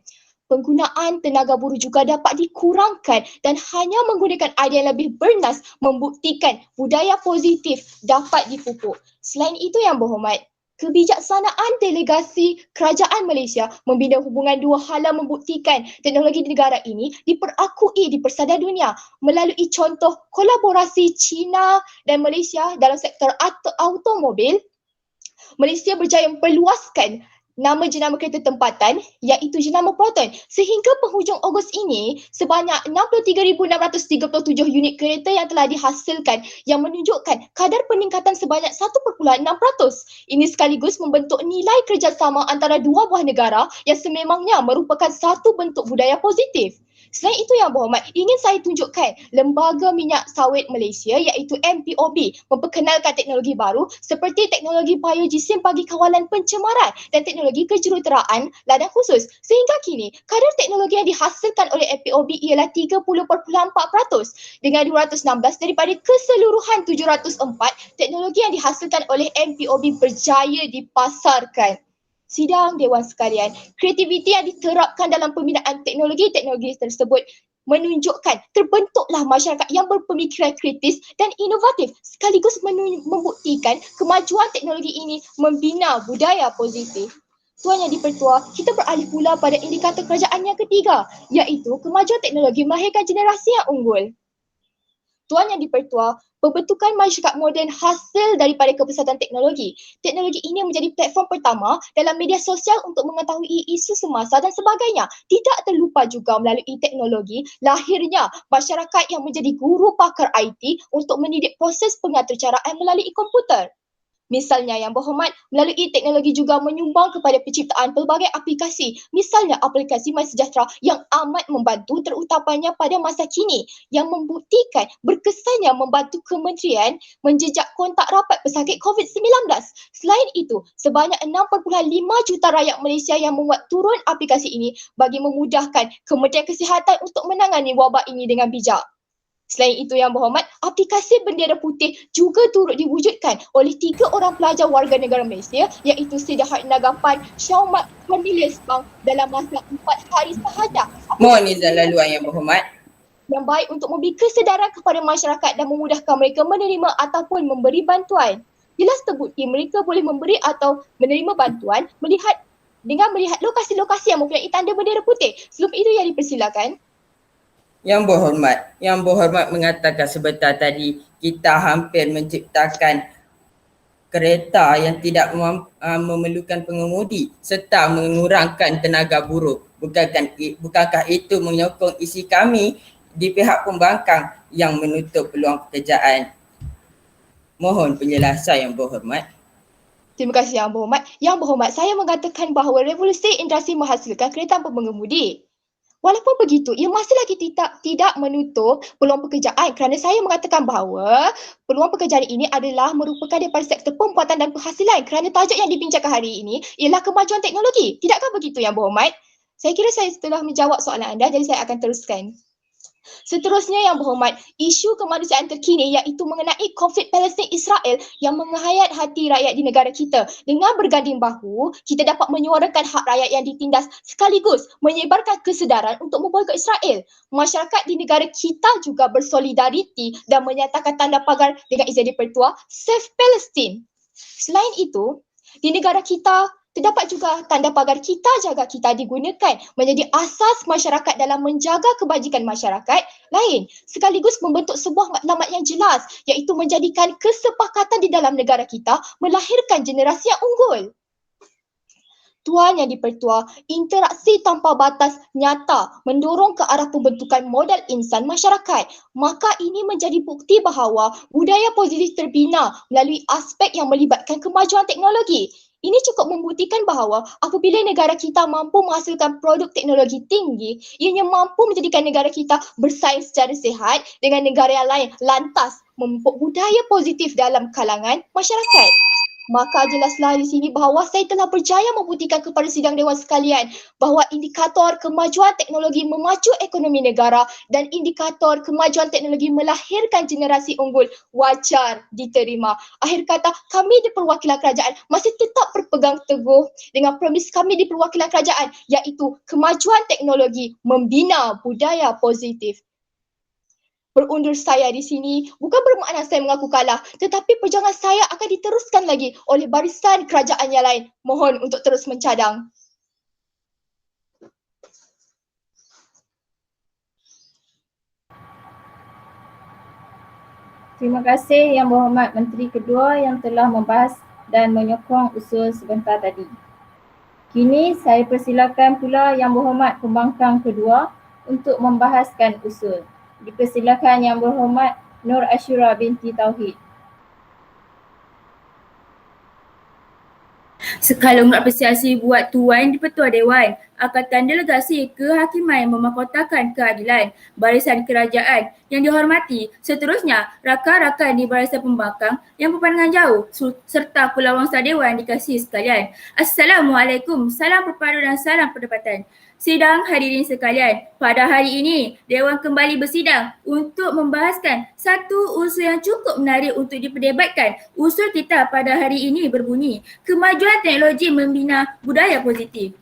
penggunaan tenaga buruh juga dapat dikurangkan dan hanya menggunakan idea yang lebih bernas membuktikan budaya positif dapat dipupuk. Selain itu Yang Berhormat, kebijaksanaan delegasi kerajaan Malaysia membina hubungan dua hala membuktikan teknologi di negara ini diperakui di persada dunia melalui contoh kolaborasi China dan Malaysia dalam sektor automobil. Malaysia berjaya memperluaskan nama jenama kereta tempatan iaitu jenama Proton. Sehingga penghujung Ogos ini, sebanyak 63,637 unit kereta yang telah dihasilkan yang menunjukkan kadar peningkatan sebanyak 1.6%. Ini sekaligus membentuk nilai kerjasama antara dua buah negara yang sememangnya merupakan satu bentuk budaya positif. Selain itu Yang Berhormat, ingin saya tunjukkan Lembaga Minyak Sawit Malaysia iaitu MPOB memperkenalkan teknologi baru seperti teknologi biojisim bagi kawalan pencemaran dan teknologi kejuruteraan ladang khusus. Sehingga kini, kadar teknologi yang dihasilkan oleh MPOB ialah 30.4% dengan 216 daripada keseluruhan 704 teknologi yang dihasilkan oleh MPOB berjaya dipasarkan. Sidang Dewan sekalian, kreativiti yang diterapkan dalam pembinaan teknologi-teknologi tersebut menunjukkan terbentuklah masyarakat yang berpemikiran kritis dan inovatif sekaligus membuktikan kemajuan teknologi ini membina budaya positif. Tuan Yang di-Pertua, kita beralih pula pada indikator kerajaan yang ketiga iaitu kemajuan teknologi melahirkan generasi yang unggul. Tuan Yang di-Pertua, pembentukan masyarakat moden hasil daripada kepesatan teknologi. Teknologi ini menjadi platform pertama dalam media sosial untuk mengetahui isu semasa dan sebagainya. Tidak terlupa juga melalui teknologi, lahirnya masyarakat yang menjadi guru pakar IT untuk mendidik proses pengaturcaraan melalui komputer. Misalnya Yang Berhormat, melalui teknologi juga menyumbang kepada penciptaan pelbagai aplikasi. Misalnya aplikasi MySejahtera yang amat membantu terutamanya pada masa kini yang membuktikan berkesannya membantu kementerian menjejak kontak rapat pesakit COVID-19. Selain itu, sebanyak 6.5 juta rakyat Malaysia yang membuat turun aplikasi ini bagi memudahkan Kementerian Kesihatan untuk menangani wabak ini dengan bijak. Selain itu Yang Berhormat, aplikasi Bendera Putih juga turut diwujudkan oleh 3 orang pelajar warga negara Malaysia iaitu Sidahat Nagapan, Syaumat Cornelius Pang dalam masa 4 hari sahaja. Mohon izin laluan Yang Berhormat. Yang baik untuk memberi kesedaran kepada masyarakat dan memudahkan mereka menerima ataupun memberi bantuan. Jelas terbukti mereka boleh memberi atau menerima bantuan dengan melihat lokasi-lokasi yang mempunyai tanda bendera putih. Sebelum itu yang dipersilakan. Yang Berhormat mengatakan sebentar tadi kita hampir menciptakan kereta yang tidak memerlukan pengemudi serta mengurangkan tenaga buruh. Bukankah itu menyokong isi kami di pihak pembangkang yang menutup peluang pekerjaan? Mohon penjelasan Yang Berhormat. Terima kasih Yang Berhormat. Yang Berhormat, saya mengatakan bahawa revolusi industri menghasilkan kereta tanpa pengemudi. Walaupun begitu, ia masih lagi tidak menutup peluang pekerjaan kerana saya mengatakan bahawa peluang pekerjaan ini adalah merupakan daripada sektor pembuatan dan penghasilan kerana tajuk yang dibincangkan hari ini ialah kemajuan teknologi. Tidakkah begitu Yang Berhormat? Saya kira saya telah menjawab soalan anda, jadi saya akan teruskan. Seterusnya Yang Berhormat, isu kemanusiaan terkini iaitu mengenai konflik Palestin-Israel yang menghayat hati rakyat di negara kita. Dengan berganding bahu, kita dapat menyuarakan hak rakyat yang ditindas sekaligus menyebarkan kesedaran untuk memboikot Israel. Masyarakat di negara kita juga bersolidariti dan menyatakan tanda pagar dengan izin di-Pertua Save Palestine. Selain itu, di negara kita terdapat juga tanda pagar Kita Jaga Kita digunakan menjadi asas masyarakat dalam menjaga kebajikan masyarakat lain sekaligus membentuk sebuah matlamat yang jelas iaitu menjadikan kesepakatan di dalam negara kita melahirkan generasi yang unggul. Tuan Yang di-Pertua, interaksi tanpa batas nyata mendorong ke arah pembentukan modal insan masyarakat. Maka ini menjadi bukti bahawa budaya positif terbina melalui aspek yang melibatkan kemajuan teknologi. Ini cukup membuktikan bahawa apabila negara kita mampu menghasilkan produk teknologi tinggi, ianya mampu menjadikan negara kita bersaing secara sihat dengan negara yang lain, lantas memupuk budaya positif dalam kalangan masyarakat. Maka jelaslah di sini bahawa saya telah berjaya membuktikan kepada sidang dewan sekalian bahawa indikator kemajuan teknologi memacu ekonomi negara dan indikator kemajuan teknologi melahirkan generasi unggul wajar diterima. Akhir kata, kami di perwakilan kerajaan masih tetap berpegang teguh dengan premis kami di perwakilan kerajaan iaitu kemajuan teknologi membina budaya positif. Berundur saya di sini bukan bermakna saya mengaku kalah, tetapi perjuangan saya akan diteruskan lagi oleh barisan kerajaan yang lain. Mohon untuk terus mencadang. Terima kasih Yang Berhormat Menteri Kedua yang telah membahas dan menyokong usul sebentar tadi. Kini saya persilakan pula Yang Berhormat Pembangkang Kedua untuk membahaskan usul. Dipersilakan Yang Berhormat Nur Ashura binti Tauhid. Sekali apresiasi buat Tuan di-Pertua Dewan. Angkatan Delegasi Kehakiman memahkotakan keadilan. Barisan Kerajaan yang dihormati, seterusnya rakan-rakan di Barisan Pembangkang yang berpandangan jauh serta Pulawangsa Dewan dikasihi sekalian. Assalamualaikum, salam perpadu dan salam perdebatan. Sidang hadirin sekalian, pada hari ini Dewan kembali bersidang untuk membahaskan satu usul yang cukup menarik untuk diperdebatkan. Usul kita pada hari ini berbunyi, kemajuan teknologi membina budaya positif.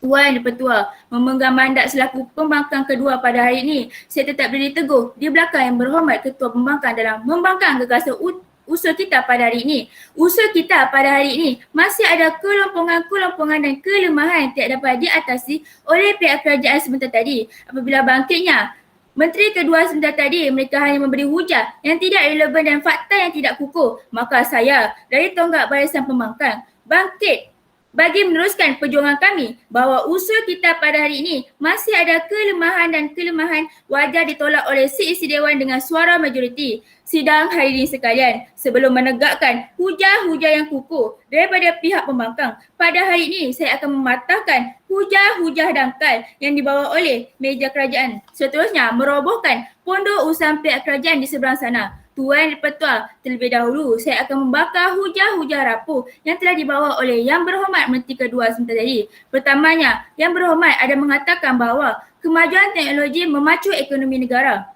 Tuan Petua memegang mandat selaku pembangkang kedua pada hari ini. Saya tetap berdiri teguh di belakang yang berhormat Ketua Pembangkang dalam membangkang gagasan usul kita pada hari ini. Usul kita pada hari ini masih ada kelompongan-kelompongan dan kelemahan yang tidak dapat diatasi oleh pihak kerajaan sebentar tadi. Apabila bangkitnya Menteri kedua sebentar tadi, mereka hanya memberi hujah yang tidak relevan dan fakta yang tidak kukuh. Maka saya dari tonggak Barisan Pembangkang bangkit bagi meneruskan perjuangan kami bahawa usul kita pada hari ini masih ada kelemahan dan kelemahan wajar ditolak oleh seisi Dewan dengan suara majoriti. Sidang hadirin sekalian, sebelum menegakkan hujah-hujah yang kukuh daripada pihak pembangkang, pada hari ini saya akan mematahkan hujah-hujah dangkal yang dibawa oleh meja kerajaan. Seterusnya, merobohkan pondok usaha pihak kerajaan di seberang sana. Tuan Petua, terlebih dahulu saya akan membakar hujah-hujah rapuh yang telah dibawa oleh Yang Berhormat Menteri Kedua sebentar tadi. Pertamanya, Yang Berhormat ada mengatakan bahawa kemajuan teknologi memacu ekonomi negara.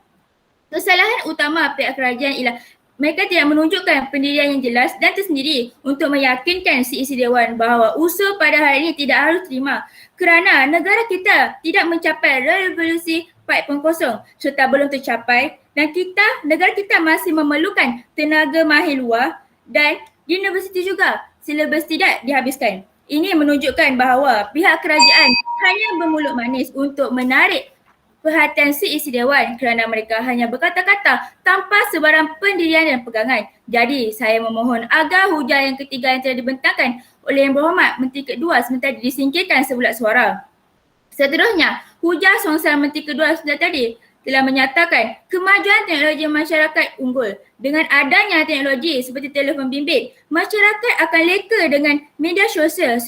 Kesalahan utama pihak kerajaan ialah mereka tidak menunjukkan pendirian yang jelas dan tersendiri untuk meyakinkan seisi Dewan bahawa usul pada hari ini tidak harus terima kerana negara kita tidak mencapai revolusi 4.0 serta belum tercapai dan negara kita masih memerlukan tenaga mahir luar dan universiti juga silabus tidak dihabiskan. Ini menunjukkan bahawa pihak kerajaan hanya bermulut manis untuk menarik perhatian seisi Dewan kerana mereka hanya berkata-kata tanpa sebarang pendirian dan pegangan. Jadi saya memohon agar hujah yang ketiga yang telah dibentangkan oleh Yang Berhormat Menteri Kedua sebentar disingkirkan sebulat suara. Seterusnya, hujah songsal Menteri Kedua sebentar tadi telah menyatakan kemajuan teknologi masyarakat unggul. Dengan adanya teknologi seperti telefon bimbit, masyarakat akan leka dengan media sosial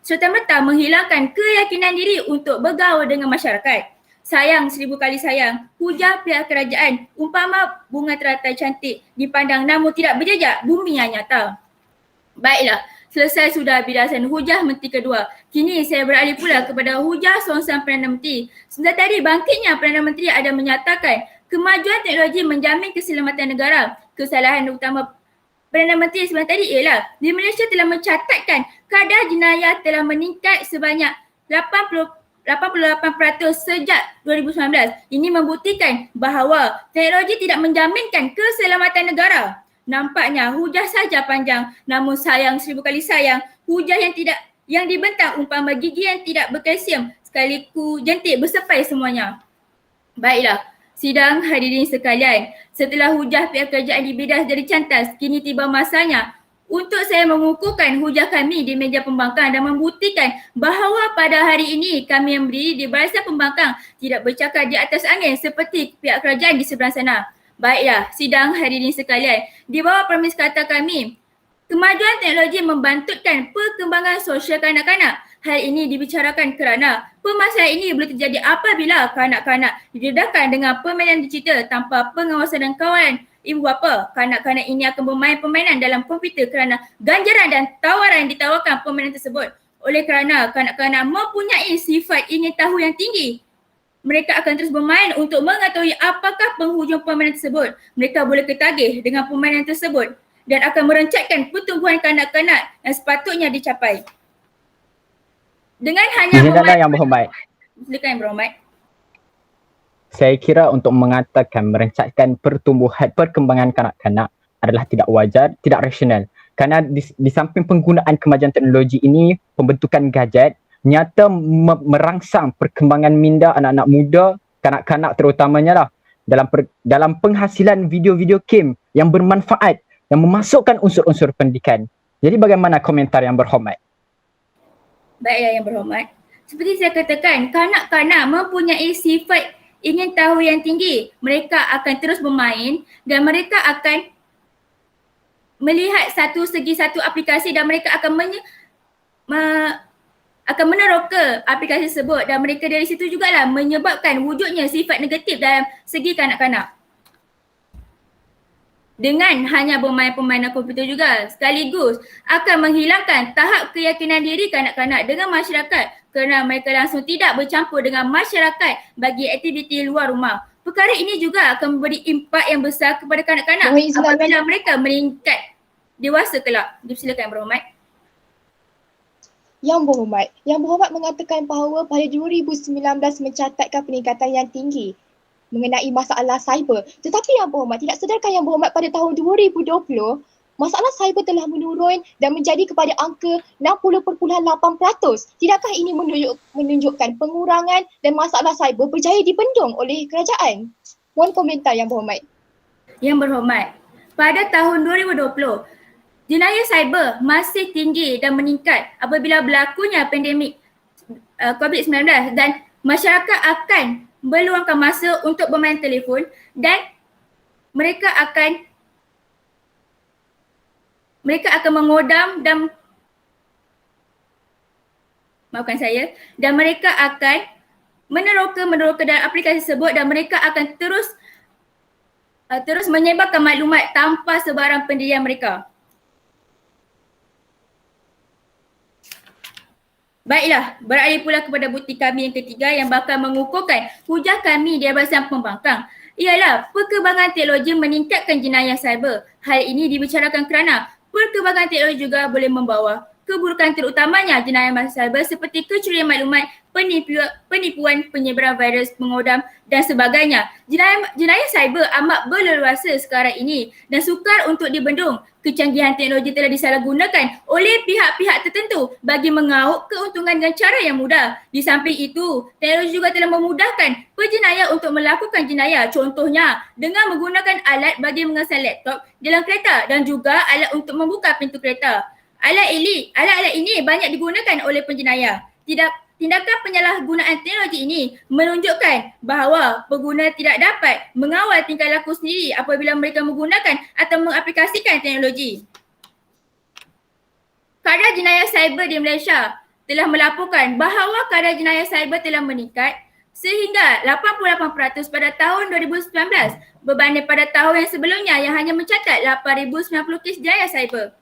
serta-merta menghilangkan keyakinan diri untuk bergaul dengan masyarakat. Sayang, 1000 kali sayang, hujah pihak kerajaan umpama bunga teratai cantik dipandang namun tidak berjejak bumi yang nyata. Baiklah, selesai sudah bidasan hujah Menteri Kedua. Kini saya beralih pula kepada hujah songsang Perdana Menteri. Sebentar tadi bangkitnya Perdana Menteri ada menyatakan kemajuan teknologi menjamin keselamatan negara. Kesalahan utama Perdana Menteri sebentar tadi ialah di Malaysia telah mencatatkan kadar jenayah telah meningkat sebanyak 88% sejak 2019. Ini membuktikan bahawa teknologi tidak menjaminkan keselamatan negara. Nampaknya hujah saja panjang, namun sayang, 1000 kali sayang, hujah yang dibentang umpama gigi yang tidak berkalsium sekaliku jentik bersepai semuanya. Baiklah, sidang hadirin sekalian, setelah hujah pihak kerajaan dibidas dari cantas, kini tiba masanya untuk saya mengukuhkan hujah kami di meja pembangkang dan membuktikan bahawa pada hari ini kami yang berdiri di Barisan Pembangkang tidak bercakap di atas angin seperti pihak kerajaan di seberang sana. Baiklah, sidang hadirin sekalian, di bawah premis kata kami, kemajuan teknologi membantutkan perkembangan sosial kanak-kanak. Hal ini dibicarakan kerana permasalahan ini boleh terjadi apabila kanak-kanak didedahkan dengan permainan digital tanpa pengawasan dan kawalan ibu bapa. Kanak-kanak ini akan bermain permainan dalam komputer kerana ganjaran dan tawaran yang ditawarkan permainan tersebut. Oleh kerana kanak-kanak mempunyai sifat ingin tahu yang tinggi, mereka akan terus bermain untuk mengetahui apakah penghujung permainan tersebut. Mereka boleh ketagih dengan permainan tersebut dan akan merencatkan pertumbuhan kanak-kanak yang sepatutnya dicapai. Dengan hanya Yang Berhormat. Silakan Yang Berhormat. Saya kira untuk mengatakan merencatkan perkembangan kanak-kanak adalah tidak wajar, tidak rasional. Kerana di samping penggunaan kemajuan teknologi ini, pembentukan gadget nyata merangsang perkembangan minda anak-anak muda, kanak-kanak terutamanya lah dalam penghasilan video-video game yang bermanfaat, yang memasukkan unsur-unsur pendidikan. Jadi bagaimana komentar Yang Berhormat? Baiklah Yang Berhormat. Seperti saya katakan, kanak-kanak mempunyai sifat ingin tahu yang tinggi. Mereka akan terus bermain dan mereka akan melihat satu aplikasi dan mereka akan akan meneroka aplikasi tersebut dan mereka dari situ jugalah menyebabkan wujudnya sifat negatif dalam segi kanak-kanak. Dengan hanya bermain permainan komputer juga sekaligus akan menghilangkan tahap keyakinan diri kanak-kanak dengan masyarakat kerana mereka langsung tidak bercampur dengan masyarakat bagi aktiviti luar rumah. Perkara ini juga akan memberi impak yang besar kepada kanak-kanak apabila mereka meningkat dewasa kelak. Dipersilakan Berhormat. Yang berhormat mengatakan bahawa pada 2019 mencatatkan peningkatan yang tinggi mengenai masalah cyber. Tetapi Yang Berhormat tidak sedarkan Yang Berhormat pada tahun 2020 masalah cyber telah menurun dan menjadi kepada angka 60.8%. Tidakkah ini menunjukkan pengurangan dan masalah cyber berjaya dibendung oleh kerajaan? Mohon komentar Yang Berhormat. Yang Berhormat, pada tahun 2020, jenayah cyber masih tinggi dan meningkat apabila berlakunya pandemik COVID-19 dan masyarakat akan meluangkan masa untuk bermain telefon dan mereka akan mengodam dan dan mereka akan meneroka dalam aplikasi tersebut dan mereka akan terus menyebarkan maklumat tanpa sebarang pendirian mereka. Baiklah, beralih pula kepada bukti kami yang ketiga yang bakal mengukuhkan hujah kami di Jabatan Pembangkang ialah perkembangan teknologi meningkatkan jenayah cyber. Hal ini dibicarakan kerana perkembangan teknologi juga boleh membawa keburukan terutamanya jenayah cyber seperti kecurian maklumat, penipuan, penyebaran virus, mengodam dan sebagainya. Jenayah cyber amat berleluasa sekarang ini dan sukar untuk dibendung. Kecanggihan teknologi telah disalahgunakan oleh pihak-pihak tertentu bagi mengauk keuntungan dengan cara yang mudah. Di samping itu, teknologi juga telah memudahkan penjenayah untuk melakukan jenayah. Contohnya, dengan menggunakan alat bagi mengesan laptop dalam kereta dan juga alat untuk membuka pintu kereta. Alat-alat ini banyak digunakan oleh penjenayah. Tindakan penyalahgunaan teknologi ini menunjukkan bahawa pengguna tidak dapat mengawal tingkah laku sendiri apabila mereka menggunakan atau mengaplikasikan teknologi. Kadar jenayah cyber di Malaysia telah melaporkan bahawa kadar jenayah cyber telah meningkat sehingga 88% pada tahun 2019 berbanding pada tahun yang sebelumnya yang hanya mencatat 8,090 kes jenayah cyber.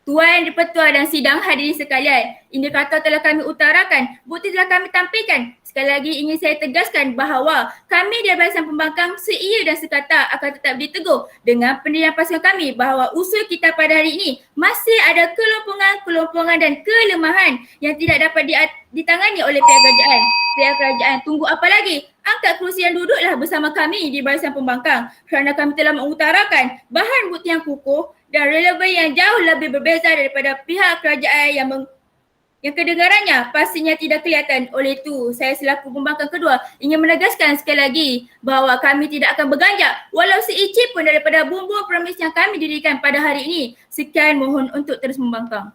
Tuan Dipertua dan sidang hadirin sekalian, indikator telah kami utarakan, bukti telah kami tampilkan. Sekali lagi ingin saya tegaskan bahawa kami di Jabatan Pembangkang seia dan sekata akan tetap diteguh dengan pendirian pasukan kami bahawa usul kita pada hari ini masih ada kelompongan dan kelemahan yang tidak dapat ditangani oleh pihak kerajaan. Tunggu apa lagi? Angkat kerusi dan duduklah bersama kami di Barisan Pembangkang kerana kami telah mengutarakan bahan bukti yang kukuh dan relevan yang jauh lebih berbeza daripada pihak kerajaan yang kedengarannya pastinya tidak kelihatan. Oleh itu, saya selaku pembangkang kedua ingin menegaskan sekali lagi bahawa kami tidak akan berganjak walau seicik pun daripada bumbung promis yang kami dirikan pada hari ini. Sekian, mohon untuk terus membangkang.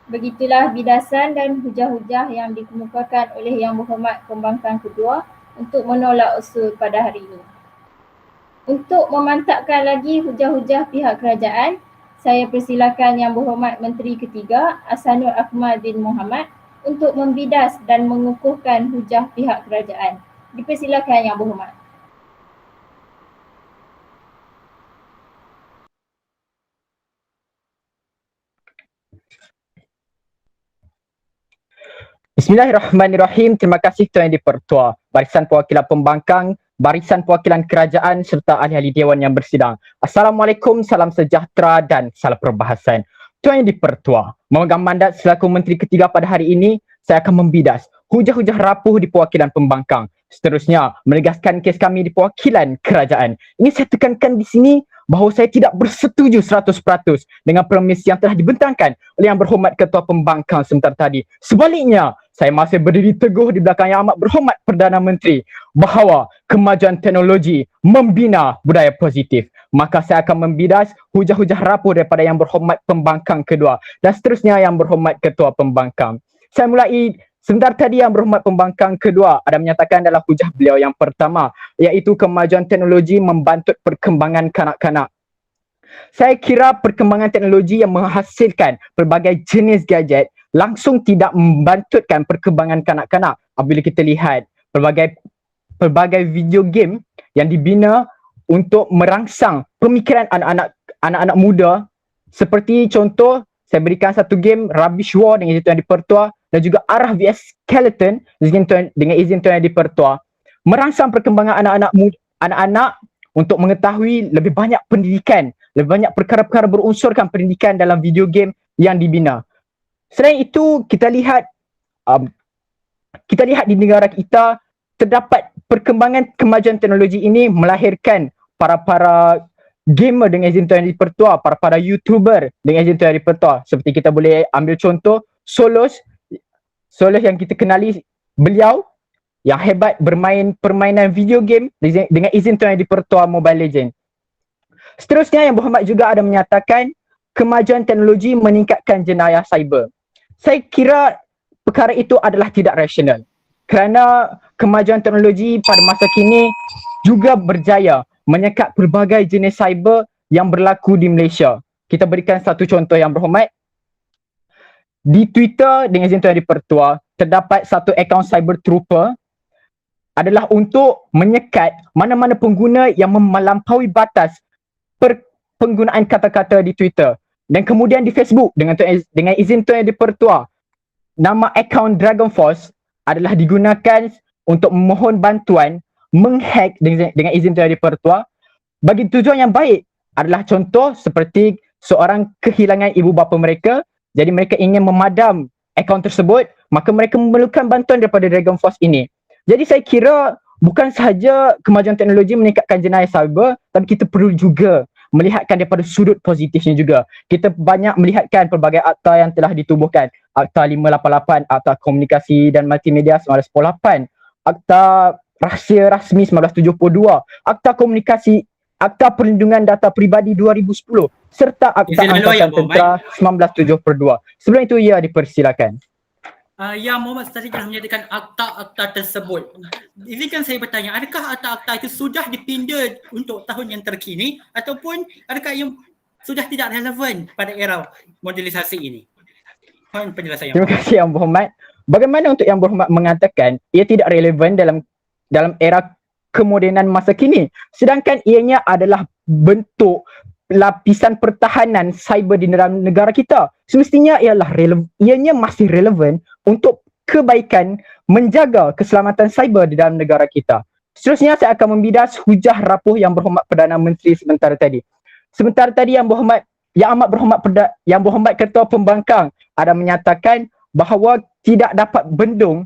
Begitulah bidasan dan hujah-hujah yang dikemukakan oleh Yang Berhormat Pembangkang Kedua untuk menolak usul pada hari ini. Untuk memantapkan lagi hujah-hujah pihak kerajaan, saya persilakan Yang Berhormat Menteri Ketiga Ahsanul Akmal bin Mohamad untuk membidas dan mengukuhkan hujah pihak kerajaan. Dipersilakan Yang Berhormat. Bismillahirrahmanirrahim. Terima kasih Tuan Yang Dipertua, Barisan Perwakilan Pembangkang, Barisan Perwakilan Kerajaan serta ahli-ahli Dewan yang bersidang. Assalamualaikum, salam sejahtera dan salam perbahasan. Tuan Yang Dipertua, memegang mandat selaku Menteri Ketiga pada hari ini, saya akan membidas hujah-hujah rapuh di Perwakilan Pembangkang. Seterusnya, menegaskan kes kami di Perwakilan Kerajaan. Ini saya tekankan di sini bahawa saya tidak bersetuju 100% dengan premis yang telah dibentangkan oleh Yang Berhormat Ketua Pembangkang sebentar tadi. Sebaliknya, saya masih berdiri teguh di belakang Yang Amat Berhormat Perdana Menteri bahawa kemajuan teknologi membina budaya positif. Maka saya akan membidas hujah-hujah rapuh daripada Yang Berhormat Pembangkang Kedua dan seterusnya Yang Berhormat Ketua Pembangkang. Saya mulai sebentar tadi. Yang Berhormat Pembangkang Kedua ada menyatakan dalam hujah beliau yang pertama iaitu kemajuan teknologi membantut perkembangan kanak-kanak. Saya kira perkembangan teknologi yang menghasilkan pelbagai jenis gadget langsung tidak membantutkan perkembangan kanak-kanak. Apabila kita lihat pelbagai video game yang dibina untuk merangsang pemikiran anak-anak muda, seperti contoh saya berikan satu game Rubbish War dengan izin Tuan Yang Dipertua dan juga Arah vs Skeleton dengan izin Tuan Yang Dipertua, merangsang perkembangan anak-anak untuk mengetahui lebih banyak pendidikan, lebih banyak perkara-perkara berunsurkan pendidikan dalam video game yang dibina. Selain itu, kita lihat di negara kita terdapat perkembangan kemajuan teknologi ini melahirkan para gamer dengan izin Tuan Yang Dipertua, para YouTuber dengan izin Tuan Yang Dipertua. Seperti kita boleh ambil contoh Solos yang kita kenali, beliau yang hebat bermain permainan video game dengan izin Tuan Yang Dipertua Mobile Legends. Seterusnya, Yang Berhormat juga ada menyatakan kemajuan teknologi meningkatkan jenayah cyber. Saya kira perkara itu adalah tidak rasional kerana kemajuan teknologi pada masa kini juga berjaya menyekat pelbagai jenis cyber yang berlaku di Malaysia. Kita berikan satu contoh, Yang Berhormat. Di Twitter dengan izin Tuan Yang Dipertua terdapat satu akaun cyber trooper adalah untuk menyekat mana-mana pengguna yang melampaui batas penggunaan kata-kata di Twitter. Dan kemudian di Facebook dengan izin Tuan Yang Dipertua, nama akaun Dragon Force adalah digunakan untuk memohon bantuan menghack dengan izin Tuan Yang Dipertua bagi tujuan yang baik. Adalah contoh seperti seorang kehilangan ibu bapa mereka, jadi mereka ingin memadam akaun tersebut, maka mereka memerlukan bantuan daripada Dragon Force ini. Jadi saya kira bukan sahaja kemajuan teknologi meningkatkan jenayah cyber, tapi kita perlu juga melihatkan daripada sudut positifnya juga. Kita banyak melihatkan pelbagai akta yang telah ditubuhkan. Akta 588, Akta Komunikasi dan Multimedia 1998, Akta Rahsia Rasmi 1972, Akta Perlindungan Data Peribadi 2010 serta Akta Angkatan Tentera 1972. Sebelum itu, ia dipersilakan. Yang Muhammad tadi telah menyatakan akta-akta tersebut. Izinkan saya bertanya, adakah akta-akta itu sudah dipinda untuk tahun yang terkini ataupun adakah yang sudah tidak relevan pada era modelisasi ini? Mohon penjelasan. Terima kasih Yang Berhormat. Bagaimana untuk Yang Berhormat mengatakan ia tidak relevan dalam era kemodenan masa kini, sedangkan ianya adalah bentuk lapisan pertahanan cyber di dalam negara kita. Semestinya ianya masih relevan untuk kebaikan menjaga keselamatan cyber di dalam negara kita. Seterusnya saya akan membidas hujah rapuh Yang Berhormat Perdana Menteri sementara tadi. Sementara tadi Yang Berhormat Ketua Pembangkang ada menyatakan bahawa tidak dapat bendung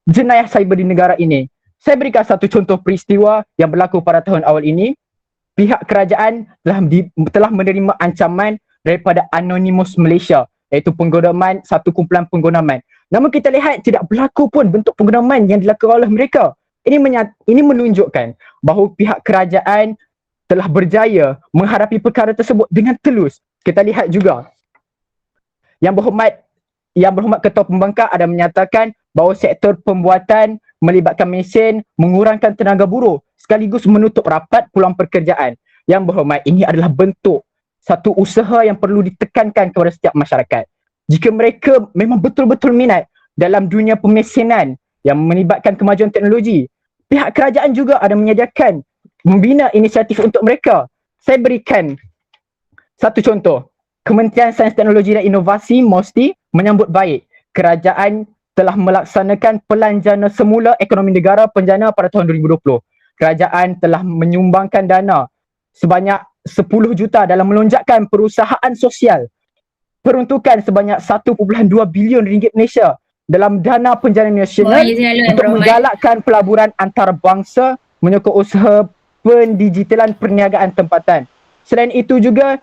jenayah cyber di negara ini. Saya berikan satu contoh peristiwa yang berlaku pada tahun awal ini. Pihak kerajaan telah menerima ancaman daripada Anonymous Malaysia, iaitu satu kumpulan penggonaman. Namun kita lihat tidak berlaku pun bentuk penggonaman yang dilakukan oleh mereka. Ini menunjukkan bahawa pihak kerajaan telah berjaya menghadapi perkara tersebut dengan telus. Kita lihat juga Yang Berhormat Ketua Pembangkang ada menyatakan bahawa sektor pembuatan melibatkan mesin, mengurangkan tenaga buruh sekaligus menutup rapat peluang pekerjaan. Yang Berhormat, ini adalah bentuk satu usaha yang perlu ditekankan kepada setiap masyarakat. Jika mereka memang betul-betul minat dalam dunia pemesinan yang melibatkan kemajuan teknologi, pihak kerajaan juga ada menyediakan membina inisiatif untuk mereka. Saya berikan satu contoh. Kementerian Sains Teknologi dan Inovasi MOSTI menyambut baik kerajaan telah melaksanakan Pelan Jana Semula Ekonomi Negara Penjana pada tahun 2020. Kerajaan telah menyumbangkan dana sebanyak 10 juta dalam melonjakkan perusahaan sosial. Peruntukan sebanyak 1.2 bilion ringgit Malaysia dalam dana penjana nasional untuk menggalakkan pelaburan antarabangsa, menyokong usaha pendigitalan perniagaan tempatan. Selain itu juga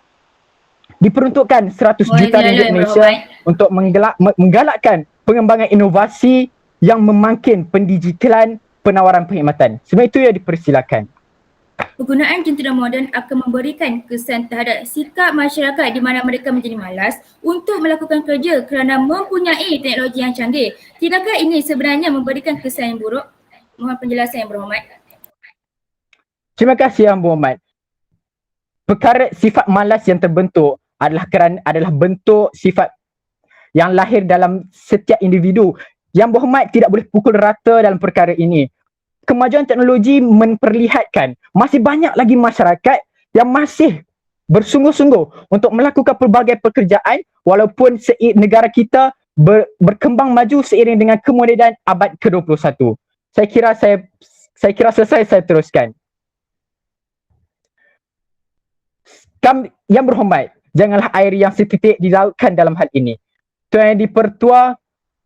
diperuntukkan 100 juta ringgit Malaysia untuk menggalakkan pengembangan inovasi yang memangkin pendigitalan penawaran perkhidmatan. Sebab itu ia dipersilakan. Penggunaan jentera moden akan memberikan kesan terhadap sikap masyarakat di mana mereka menjadi malas untuk melakukan kerja kerana mempunyai teknologi yang canggih. Tidakkah ini sebenarnya memberikan kesan yang buruk? Mohon penjelasan Yang Berhormat. Terima kasih Yang Berhormat. perkara sifat malas yang terbentuk adalah bentuk sifat yang lahir dalam setiap individu. Yang berhormat tidak boleh pukul rata dalam perkara ini. Kemajuan teknologi memperlihatkan masih banyak lagi masyarakat yang masih bersungguh-sungguh untuk melakukan pelbagai pekerjaan walaupun negara kita berkembang maju seiring dengan kemodenan abad ke-21. Saya kira selesai, saya teruskan. Yang berhormat, janganlah air yang setitik dilautkan dalam hal ini. Tuan Yang di-Pertua,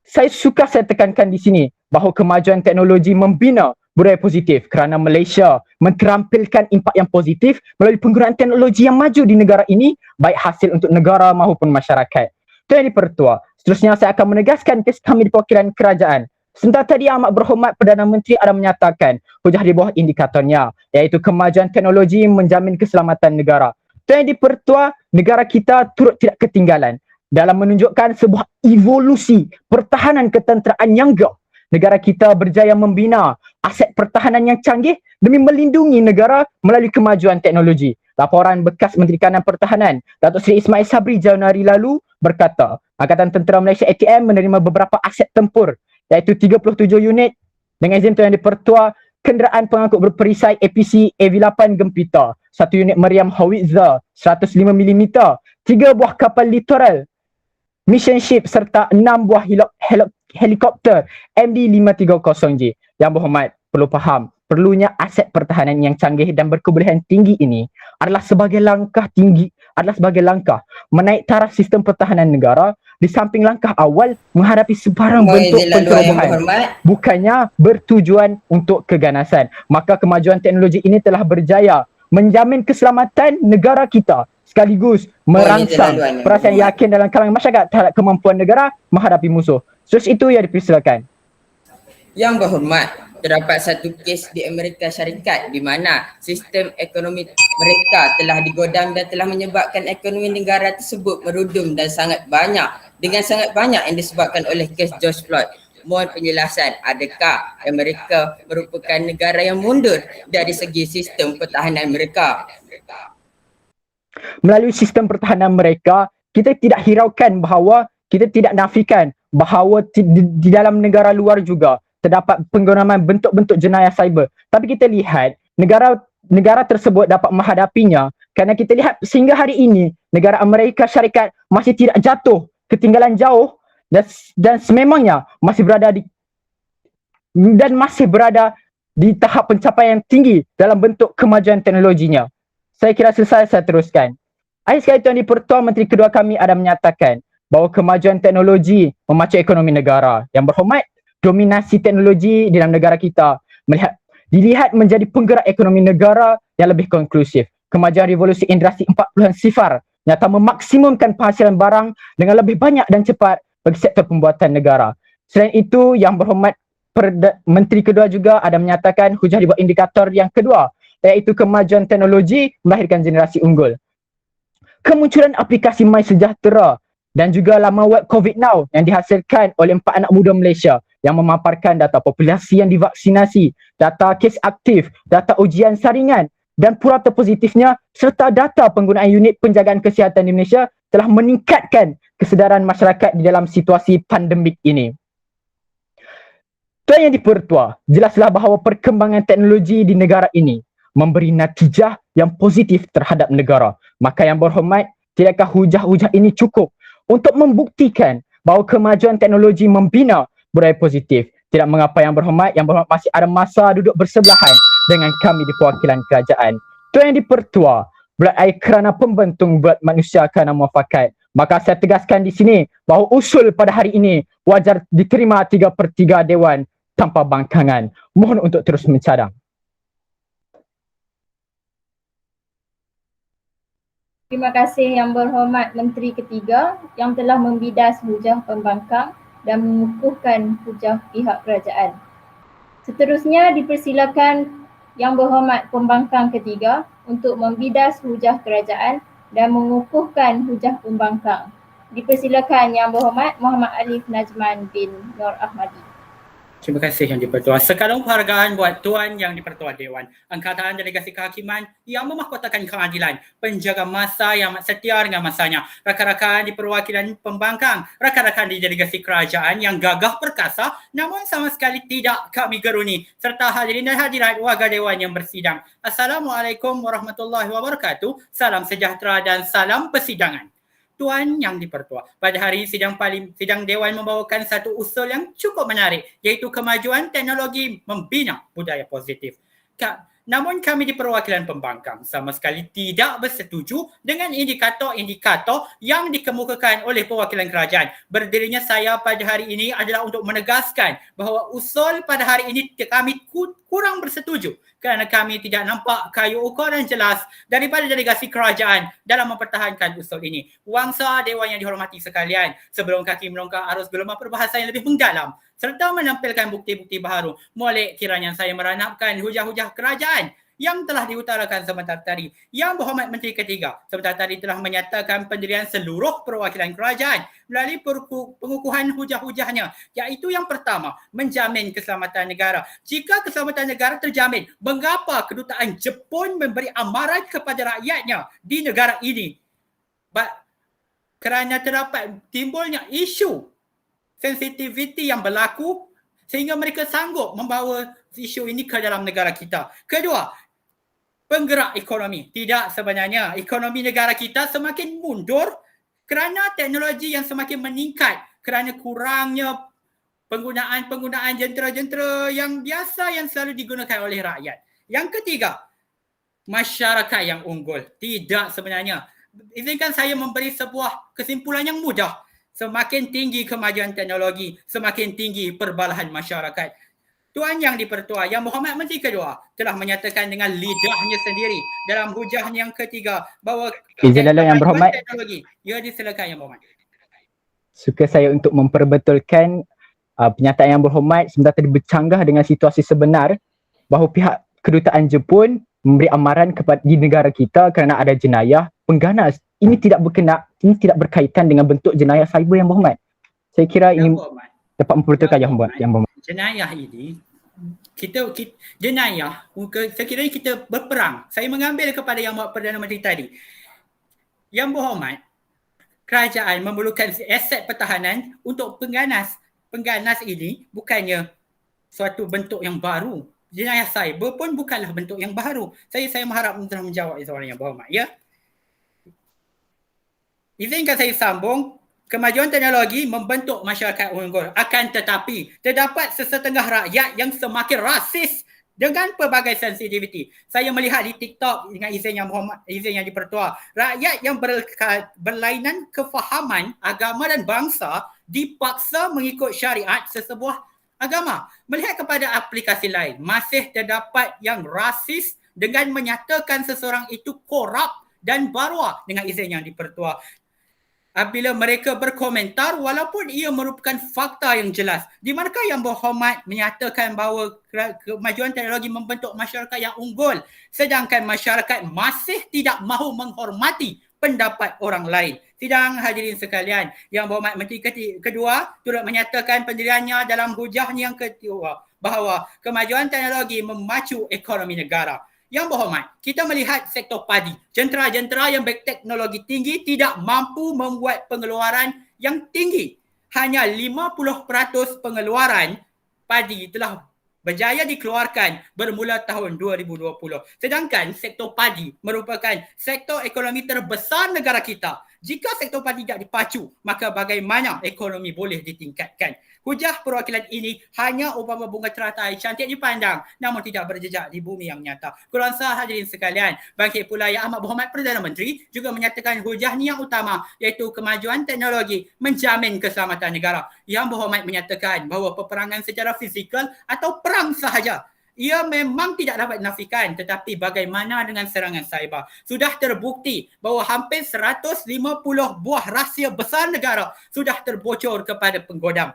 saya tekankan di sini bahawa kemajuan teknologi membina budaya positif kerana Malaysia menterampilkan impak yang positif melalui penggunaan teknologi yang maju di negara ini, baik hasil untuk negara maupun masyarakat. Tuan Yang di-Pertua, seterusnya saya akan menegaskan kes kami di perwakilan kerajaan. Sebentar tadi Amat Berhormat Perdana Menteri ada menyatakan hujah di bawah indikatornya, iaitu kemajuan teknologi menjamin keselamatan negara. Tuan Yang di-Pertua, negara kita turut tidak ketinggalan dalam menunjukkan sebuah evolusi pertahanan ketenteraan yang gah. Negara kita berjaya membina aset pertahanan yang canggih demi melindungi negara melalui kemajuan teknologi. Laporan bekas Menteri Kanan Pertahanan Datuk Seri Ismail Sabri Januari lalu berkata, Angkatan Tentera Malaysia ATM menerima beberapa aset tempur iaitu 37 unit dengan izin Tuan Yang di-Pertua, kenderaan pengangkut berperisai APC AV8 Gempita, 1 unit meriam howitzer 105mm, 3 buah kapal littoral mission ship serta 6 buah helikopter MD-530J. Yang berhormat, perlu faham, perlunya aset pertahanan yang canggih dan berkebolehan tinggi ini adalah sebagai langkah menaik taraf sistem pertahanan negara di samping langkah awal menghadapi sebarang bentuk pencerobohan, bukannya bertujuan untuk keganasan. Maka kemajuan teknologi ini telah berjaya menjamin keselamatan negara kita sekaligus merangsang perasaan yakin dalam kalangan masyarakat terhadap kemampuan negara menghadapi musuh. Terus itu yang dipersilakan. Yang berhormat, terdapat satu kes di Amerika Syarikat di mana sistem ekonomi mereka telah digodam dan telah menyebabkan ekonomi negara tersebut merudum dan sangat banyak yang disebabkan oleh kes George Floyd. Mohon penjelasan, adakah Amerika merupakan negara yang mundur dari segi sistem pertahanan mereka? Melalui sistem pertahanan mereka, kita tidak hiraukan bahawa, kita tidak nafikan bahawa di dalam negara luar juga terdapat penggunaan bentuk-bentuk jenayah cyber. Tapi kita lihat negara tersebut dapat menghadapinya kerana kita lihat sehingga hari ini negara Amerika Syarikat masih tidak jatuh ketinggalan jauh dan sememangnya masih berada di tahap pencapaian yang tinggi dalam bentuk kemajuan teknologinya. Saya kira selesai, saya teruskan. Akhir sekali Tuan di-Pertua, Menteri Kedua kami ada menyatakan bahawa kemajuan teknologi memacu ekonomi negara. Yang berhormat, dominasi teknologi di dalam negara kita dilihat menjadi penggerak ekonomi negara yang lebih konklusif. Kemajuan revolusi industri 4.0 nyata memaksimumkan penghasilan barang dengan lebih banyak dan cepat bagi sektor pembuatan negara. Selain itu, Yang Berhormat Menteri Kedua juga ada menyatakan hujah di bawah indikator yang kedua, iaitu kemajuan teknologi melahirkan generasi unggul. Kemunculan aplikasi MySejahtera dan juga laman web COVID Now yang dihasilkan oleh 4 anak muda Malaysia yang memaparkan data populasi yang divaksinasi, data kes aktif, data ujian saringan dan purata positifnya serta data penggunaan unit penjagaan kesihatan di Malaysia telah meningkatkan kesedaran masyarakat di dalam situasi pandemik ini. Tuan Yang di-Pertua, jelaslah bahawa perkembangan teknologi di negara ini memberi natijah yang positif terhadap negara. Maka Yang Berhormat, tidakkah hujah-hujah ini cukup untuk membuktikan bahawa kemajuan teknologi membina budaya positif? Tidak mengapa Yang Berhormat masih ada masa duduk bersebelahan dengan kami di perwakilan kerajaan. Tuan Yang di-Pertua, berat air kerana pembentung berat manusia kerana muafakat. Maka saya tegaskan di sini bahawa usul pada hari ini wajar diterima 3/3 Dewan tanpa bangkangan. Mohon untuk terus mencadang. Terima kasih Yang Berhormat Menteri Ketiga yang telah membidas hujah pembangkang dan mengukuhkan hujah pihak kerajaan. Seterusnya dipersilakan Yang Berhormat Pembangkang Ketiga untuk membidas hujah kerajaan dan mengukuhkan hujah pembangkang. Dipersilakan Yang Berhormat Muhammad Alif Najman bin Nur Ahmadi. Terima kasih Yang di-Pertua. Sekarang penghargaan buat Tuan Yang di-Pertua Dewan, Angkatan Delegasi Kehakiman yang memahkotakan keadilan, penjaga masa yang amat setia dengan masanya, rakan-rakan di perwakilan pembangkang, rakan-rakan di delegasi kerajaan yang gagah perkasa namun sama sekali tidak kami geruni, serta hadirin dan hadirat warga Dewan yang bersidang. Assalamualaikum warahmatullahi wabarakatuh. Salam sejahtera dan salam persidangan. Tuan Yang di-Pertua, pada hari ini sidang Dewan membawakan satu usul yang cukup menarik, iaitu kemajuan teknologi membina budaya positif. Namun kami di perwakilan pembangkang sama sekali tidak bersetuju dengan indikator-indikator yang dikemukakan oleh perwakilan kerajaan. Berdirinya saya pada hari ini adalah untuk menegaskan bahawa usul pada hari ini kami kurang bersetuju kerana kami tidak nampak kayu ukur yang jelas daripada delegasi kerajaan dalam mempertahankan usul ini. Wangsa Dewan yang dihormati sekalian, sebelum kaki melongkar arus gelombang perbahasan yang lebih mendalam serta menampilkan bukti-bukti baharu, molek kiranya saya meranapkan hujah-hujah kerajaan yang telah diutarakan sebentar tadi. Yang Berhormat Menteri Ketiga sebentar tadi telah menyatakan pendirian seluruh perwakilan kerajaan melalui pengukuhan hujah-hujahnya, iaitu yang pertama, menjamin keselamatan negara. Jika keselamatan negara terjamin, mengapa kedutaan Jepun memberi amaran kepada rakyatnya di negara ini? Kerana terdapat timbulnya isu sensitiviti yang berlaku sehingga mereka sanggup membawa isu ini ke dalam negara kita. Kedua, penggerak ekonomi. Tidak, sebenarnya ekonomi negara kita semakin mundur kerana teknologi yang semakin meningkat, kerana kurangnya penggunaan jentera-jentera yang biasa yang selalu digunakan oleh rakyat. Yang ketiga, masyarakat yang unggul. Tidak, sebenarnya. Izinkan saya memberi sebuah kesimpulan yang mudah. Semakin tinggi kemajuan teknologi, semakin tinggi perbalahan masyarakat. Tuan Yang di-Pertua, Yang Berhormat Menteri Kedua telah menyatakan dengan lidahnya sendiri dalam hujahnya yang ketiga bahawa Yang Berhormat, teknologi. Ya, disilakan Yang Berhormat. Suka saya untuk memperbetulkan pernyataan Yang Berhormat sebentar tadi bercanggah dengan situasi sebenar bahawa pihak kedutaan Jepun memberi amaran kepada di negara kita kerana ada jenayah pengganas. Ini tidak berkaitan dengan bentuk jenayah cyber Yang Berhormat. Saya kira ini dapat memperbetulkan Yang Berhormat. Jenayah ini, jenayah, sekiranya kita berperang, saya mengambil kepada Yang Perdana Menteri tadi. Yang Berhormat, kerajaan memerlukan aset pertahanan untuk pengganas ini bukannya suatu bentuk yang baru. Jenayah cyber pun bukanlah bentuk yang baru. Saya mengharap telah menjawab soalan Yang Berhormat, ya. Izinkan saya sambung. Kemajuan teknologi membentuk masyarakat unggul. Akan tetapi, terdapat sesetengah rakyat yang semakin rasis dengan pelbagai sensitiviti. Saya melihat di TikTok dengan izin Yang di-Pertua, rakyat yang berlainan kefahaman agama dan bangsa dipaksa mengikut syariat sesebuah agama. Melihat kepada aplikasi lain, masih terdapat yang rasis dengan menyatakan seseorang itu korup dan barwa dengan izin Yang di-Pertua. Apabila mereka berkomentar walaupun ia merupakan fakta yang jelas. Di manakah Yang Berhormat menyatakan bahawa kemajuan teknologi membentuk masyarakat yang unggul sedangkan masyarakat masih tidak mahu menghormati pendapat orang lain. Sidang hadirin sekalian, Yang Berhormat Menteri Kedua turut menyatakan pendiriannya dalam hujahnya yang kedua bahawa kemajuan teknologi memacu ekonomi negara. Yang Berhormat, kita melihat sektor padi. Jentera-jentera yang berteknologi tinggi tidak mampu membuat pengeluaran yang tinggi. Hanya 50% pengeluaran padi telah berjaya dikeluarkan bermula tahun 2020. Sedangkan sektor padi merupakan sektor ekonomi terbesar negara kita. Jika sektor padi tidak dipacu, maka bagaimana ekonomi boleh ditingkatkan? Hujah perwakilan ini hanya umpama bunga teratai cantik dipandang namun tidak berjejak di bumi yang nyata. Kurangsa hadirin sekalian, bangkit pula Yang Amat Berhormat Perdana Menteri juga menyatakan hujahnya yang utama iaitu kemajuan teknologi menjamin keselamatan negara. Yang Berhormat menyatakan bahawa peperangan secara fizikal atau perang sahaja ia memang tidak dapat dinafikan, tetapi bagaimana dengan serangan cyber? Sudah terbukti bahawa hampir 150 buah rahsia besar negara sudah terbocor kepada penggodam.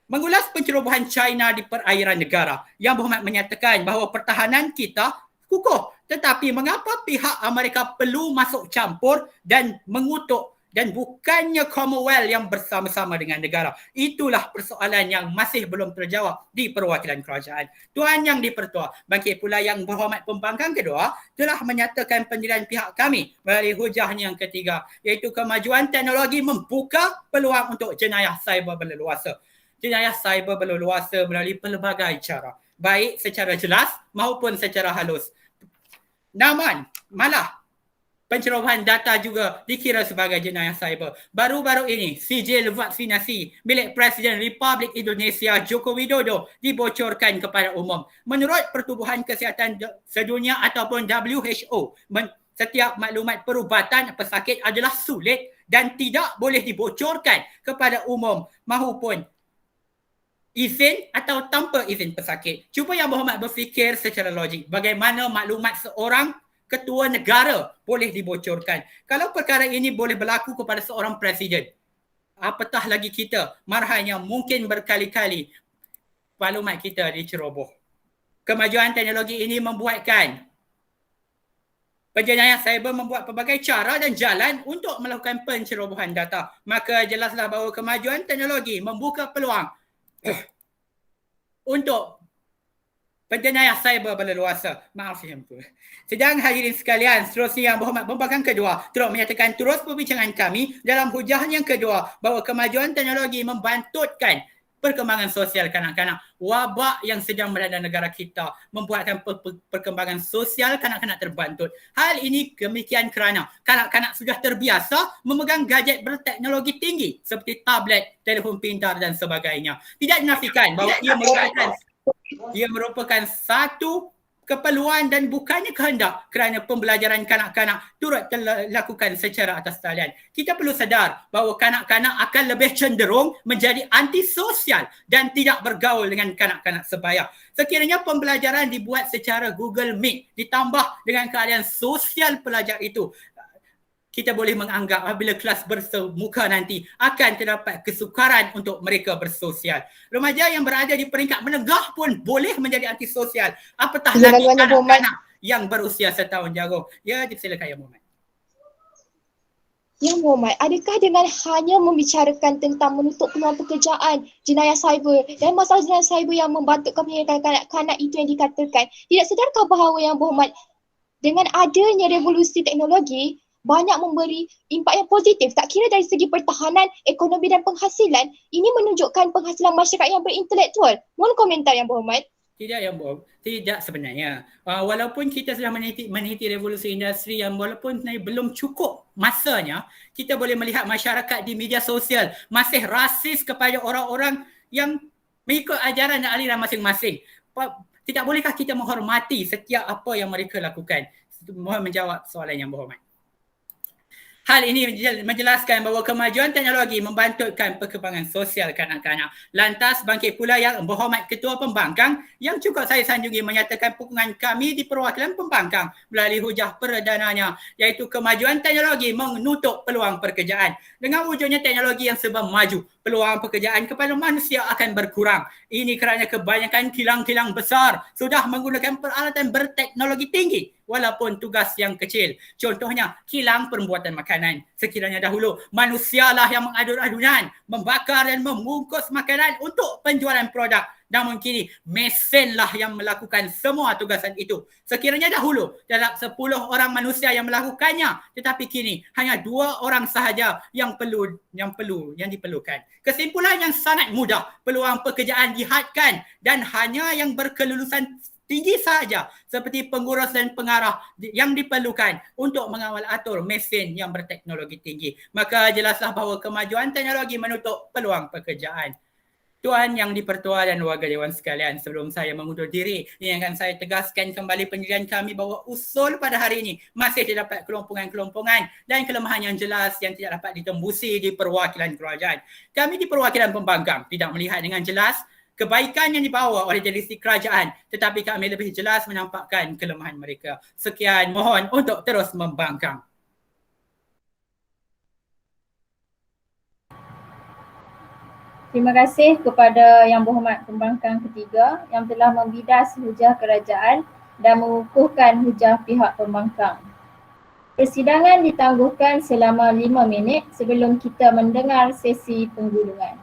Mengulas pencerobohan China di perairan negara, Yang Berhormat menyatakan bahawa pertahanan kita kukuh. Tetapi mengapa pihak Amerika perlu masuk campur dan mengutuk dan bukannya Commonwealth yang bersama-sama dengan negara. Itulah persoalan yang masih belum terjawab di perwakilan kerajaan. Tuan Yang di-Pertua, Bangkit Pula Yang Berhormat Pembangkang Kedua telah menyatakan pendirian pihak kami melalui hujahnya yang ketiga, iaitu kemajuan teknologi membuka peluang untuk jenayah cyber berleluasa. Jenayah cyber berleluasa melalui pelbagai cara, baik secara jelas maupun secara halus. Namun, malah pencerobohan data juga dikira sebagai jenayah cyber. Baru-baru ini, sijil vaksinasi milik Presiden Republik Indonesia Joko Widodo dibocorkan kepada umum. Menurut Pertubuhan Kesihatan Sedunia ataupun WHO, setiap maklumat perubatan pesakit adalah sulit dan tidak boleh dibocorkan kepada umum maupun izin atau tanpa izin pesakit. Cuba Yang Berhormat berfikir secara logik bagaimana maklumat seorang ketua negara boleh dibocorkan. Kalau perkara ini boleh berlaku kepada seorang presiden, apatah lagi kita, marahnya mungkin berkali-kali maklumat kita diceroboh. Kemajuan teknologi ini membuatkan penjenayah cyber membuat pelbagai cara dan jalan untuk melakukan pencerobohan data. Maka jelaslah bahawa kemajuan teknologi membuka peluang untuk penjenayah cyber berleluasa. Maaf yang tu. Sedang hadirin sekalian, seterusnya Yang Berhormat Pembangkang Kedua turut menyatakan terus perbincangan kami dalam hujah yang kedua bahawa kemajuan teknologi membantutkan perkembangan sosial kanak-kanak. Wabak yang sedang melanda negara kita membuatkan perkembangan sosial kanak-kanak terbantut. Hal ini demikian kerana kanak-kanak sudah terbiasa memegang gadget berteknologi tinggi seperti tablet, telefon pintar dan sebagainya. Tidak dinafikan bahawa ia merupakan satu keperluan dan bukannya kehendak kerana pembelajaran kanak-kanak turut dilakukan secara atas talian. Kita perlu sedar bahawa kanak-kanak akan lebih cenderung menjadi antisosial dan tidak bergaul dengan kanak-kanak sebaya. Sekiranya pembelajaran dibuat secara Google Meet ditambah dengan keadaan sosial pelajar itu, kita boleh menganggap apabila kelas bersemuka nanti akan terdapat kesukaran untuk mereka bersosial. Remaja yang berada di peringkat menengah pun boleh menjadi antisosial. Apatah lagi anak-anak yang berusia setahun jagung. Ya, silakan Yang Berhormat. Yang Berhormat, adakah dengan hanya membicarakan tentang menutup peluang pekerjaan, jenayah cyber dan masalah jenayah cyber yang membantutkan pendidikan kanak-kanak itu yang dikatakan, tidak sedarkah bahawa Yang Berhormat dengan adanya revolusi teknologi banyak memberi impak yang positif, tak kira dari segi pertahanan, ekonomi dan penghasilan, ini menunjukkan penghasilan masyarakat yang berintelektual. Mohon komentar Yang Berhormat. Tidak Yang Berhormat, tidak sebenarnya. Walaupun kita sudah meniti revolusi industri yang walaupun belum cukup masanya, kita boleh melihat masyarakat di media sosial masih rasis kepada orang-orang yang mengikut ajaran dan aliran masing-masing. Tidak bolehkah kita menghormati setiap apa yang mereka lakukan? Mohon menjawab soalan Yang Berhormat. Hal ini menjelaskan bahawa kemajuan teknologi membantutkan perkembangan sosial kanak-kanak. Lantas, Bangkit Pula Yang Berhormat Ketua Pembangkang yang cukup saya sanjungi menyatakan dukungan kami di perwakilan pembangkang melalui hujah perdananya, iaitu kemajuan teknologi menutup peluang pekerjaan. Dengan wujudnya teknologi yang serba maju, peluang pekerjaan kepada manusia akan berkurang. Ini kerana kebanyakan kilang-kilang besar sudah menggunakan peralatan berteknologi tinggi walaupun tugas yang kecil. Contohnya, kilang pembuatan makanan. Sekiranya dahulu, manusialah yang mengadun-adunan, membakar dan membungkus makanan untuk penjualan produk. Namun kini, mesinlah yang melakukan semua tugasan itu. Sekiranya dahulu, dalam 10 orang manusia yang melakukannya, tetapi kini hanya 2 orang sahaja yang diperlukan. Kesimpulan yang sangat mudah, peluang pekerjaan dihadkan dan hanya yang berkelulusan tinggi sahaja seperti pengurus dan pengarah yang diperlukan untuk mengawal atur mesin yang berteknologi tinggi. Maka jelaslah bahawa kemajuan teknologi menutup peluang pekerjaan. Tuan Yang di-Pertua dan warga Dewan sekalian, sebelum saya mengundur diri, ini akan saya tegaskan kembali pendirian kami bahawa usul pada hari ini masih terdapat kelompongan-kelompongan dan kelemahan yang jelas yang tidak dapat ditembusi di perwakilan kerajaan. Kami di perwakilan pembangkang tidak melihat dengan jelas kebaikan yang dibawa oleh jenis kerajaan, tetapi kami lebih jelas menampakkan kelemahan mereka. Sekian, mohon untuk terus membangkang. Terima kasih kepada Yang Berhormat Pembangkang Ketiga yang telah membidas hujah kerajaan dan mengukuhkan hujah pihak pembangkang. Persidangan ditangguhkan selama 5 minit sebelum kita mendengar sesi penggulungan.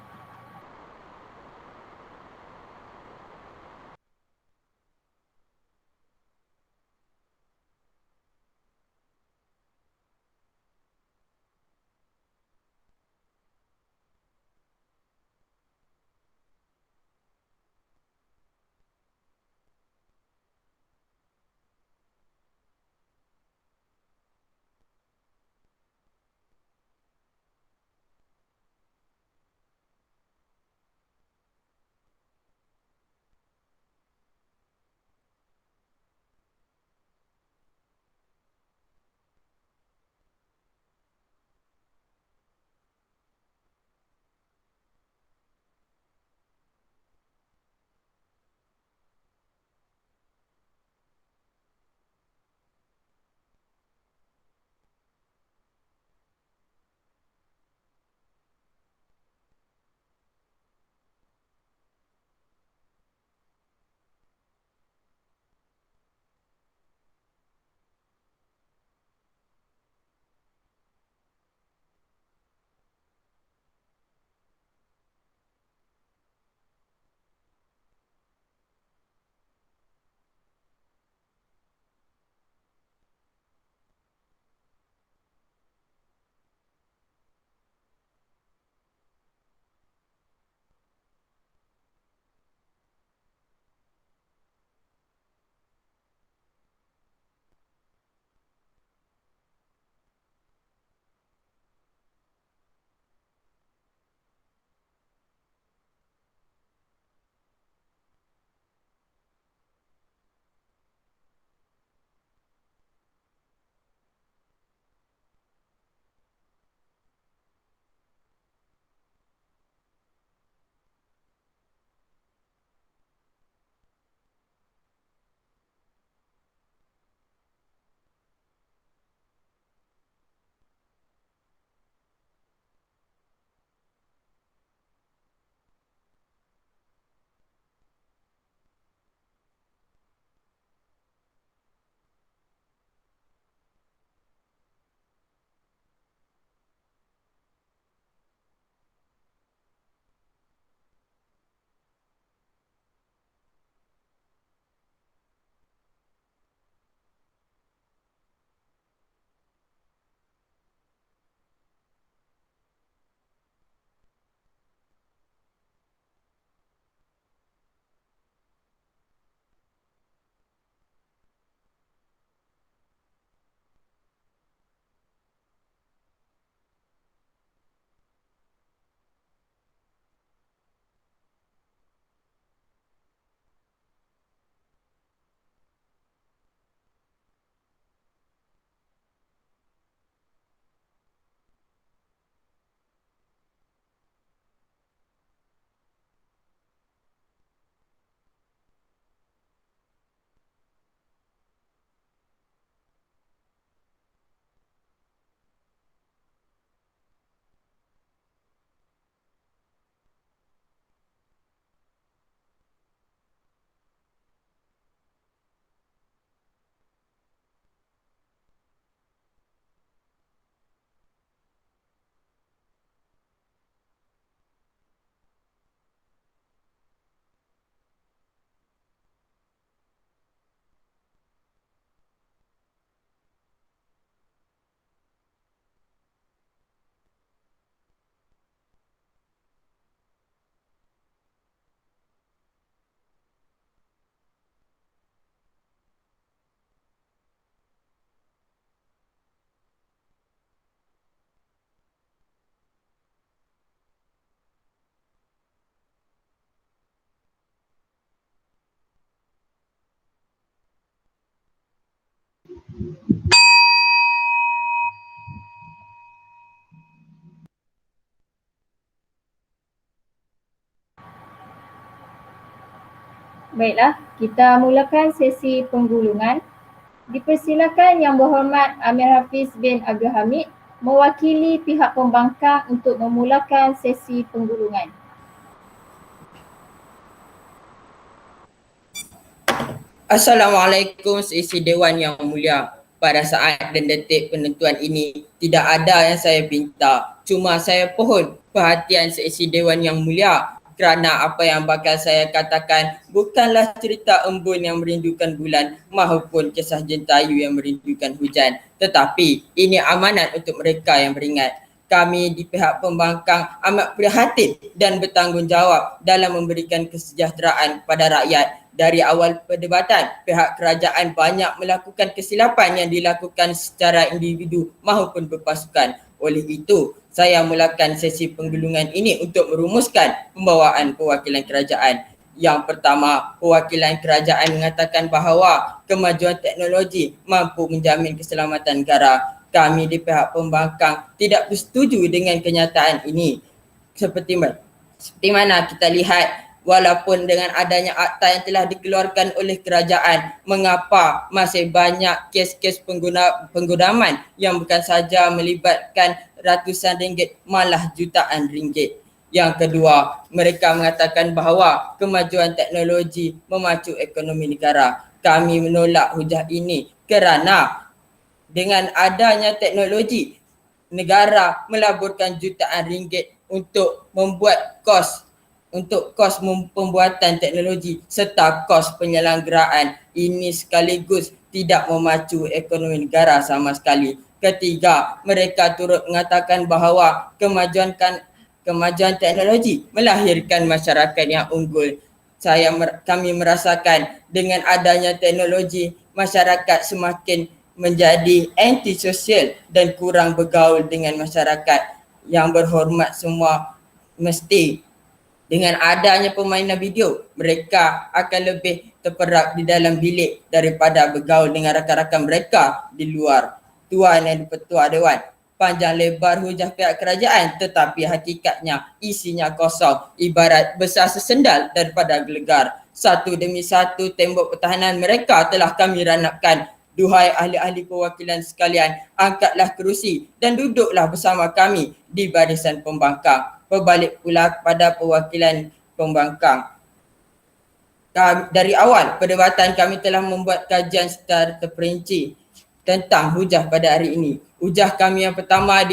Baiklah, kita mulakan sesi penggulungan. Dipersilakan Yang Berhormat Amir Hafiz bin Abdul Hamid mewakili pihak pembangkang untuk memulakan sesi penggulungan. Assalamualaikum seisi Dewan yang mulia. Pada saat dan detik penentuan ini, tidak ada yang saya pinta. Cuma saya pohon perhatian seisi Dewan Yang Mulia kerana apa yang bakal saya katakan bukanlah cerita embun yang merindukan bulan maupun kisah jentayu yang merindukan hujan. Tetapi ini amanat untuk mereka yang beringat. Kami di pihak pembangkang amat prihatin dan bertanggungjawab dalam memberikan kesejahteraan kepada rakyat. Dari awal perdebatan, pihak kerajaan banyak melakukan kesilapan yang dilakukan secara individu maupun berpasukan. Oleh itu, saya mulakan sesi penggulungan ini untuk merumuskan pembawaan perwakilan kerajaan. Yang pertama, perwakilan kerajaan mengatakan bahawa kemajuan teknologi mampu menjamin keselamatan negara. Kami di pihak pembangkang tidak bersetuju dengan kenyataan ini. Seperti mana kita lihat, walaupun dengan adanya akta yang telah dikeluarkan oleh kerajaan, mengapa masih banyak kes-kes penggunaman yang bukan saja melibatkan ratusan ringgit malah jutaan ringgit. Yang kedua, mereka mengatakan bahawa kemajuan teknologi memacu ekonomi negara. Kami menolak hujah ini kerana dengan adanya teknologi, negara melaburkan jutaan ringgit untuk membuat kos pembuatan teknologi serta kos penyelenggaraan. Ini sekaligus tidak memacu ekonomi negara sama sekali. Ketiga, mereka turut mengatakan bahawa kemajuan teknologi melahirkan masyarakat yang unggul. Kami merasakan dengan adanya teknologi, masyarakat semakin menjadi antisosial dan kurang bergaul dengan masyarakat yang berhormat semua. Mesti dengan adanya permainan video, mereka akan lebih terperap di dalam bilik daripada bergaul dengan rakan-rakan mereka di luar. Tuan dan Ketua Dewan, panjang lebar hujah pihak kerajaan tetapi hakikatnya isinya kosong, ibarat besar sesendal daripada gelegar. Satu demi satu tembok pertahanan mereka telah kami ranapkan. Duhai ahli-ahli perwakilan sekalian, angkatlah kerusi dan duduklah bersama kami di barisan pembangkang. Berbalik pula kepada perwakilan pembangkang. Dari awal perdebatan kami telah membuat kajian secara terperinci tentang hujah pada hari ini. Hujah kami yang pertama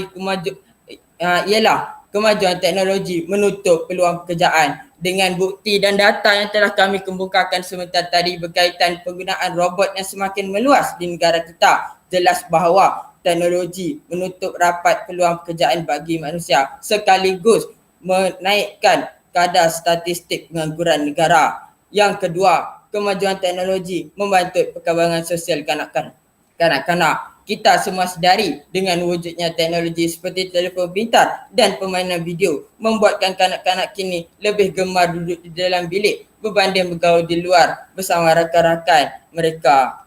ialah kemajuan teknologi menutup peluang pekerjaan. Dengan bukti dan data yang telah kami kemukakan sebentar tadi berkaitan penggunaan robot yang semakin meluas di negara kita, jelas bahawa teknologi menutup rapat peluang pekerjaan bagi manusia sekaligus menaikkan kadar statistik pengangguran negara. Yang kedua, kemajuan teknologi membantu perkembangan sosial kanak-kanak. Kita semua sedari dengan wujudnya teknologi seperti telefon pintar dan permainan video membuatkan kanak-kanak kini lebih gemar duduk di dalam bilik berbanding bergaul di luar bersama rakan-rakan mereka.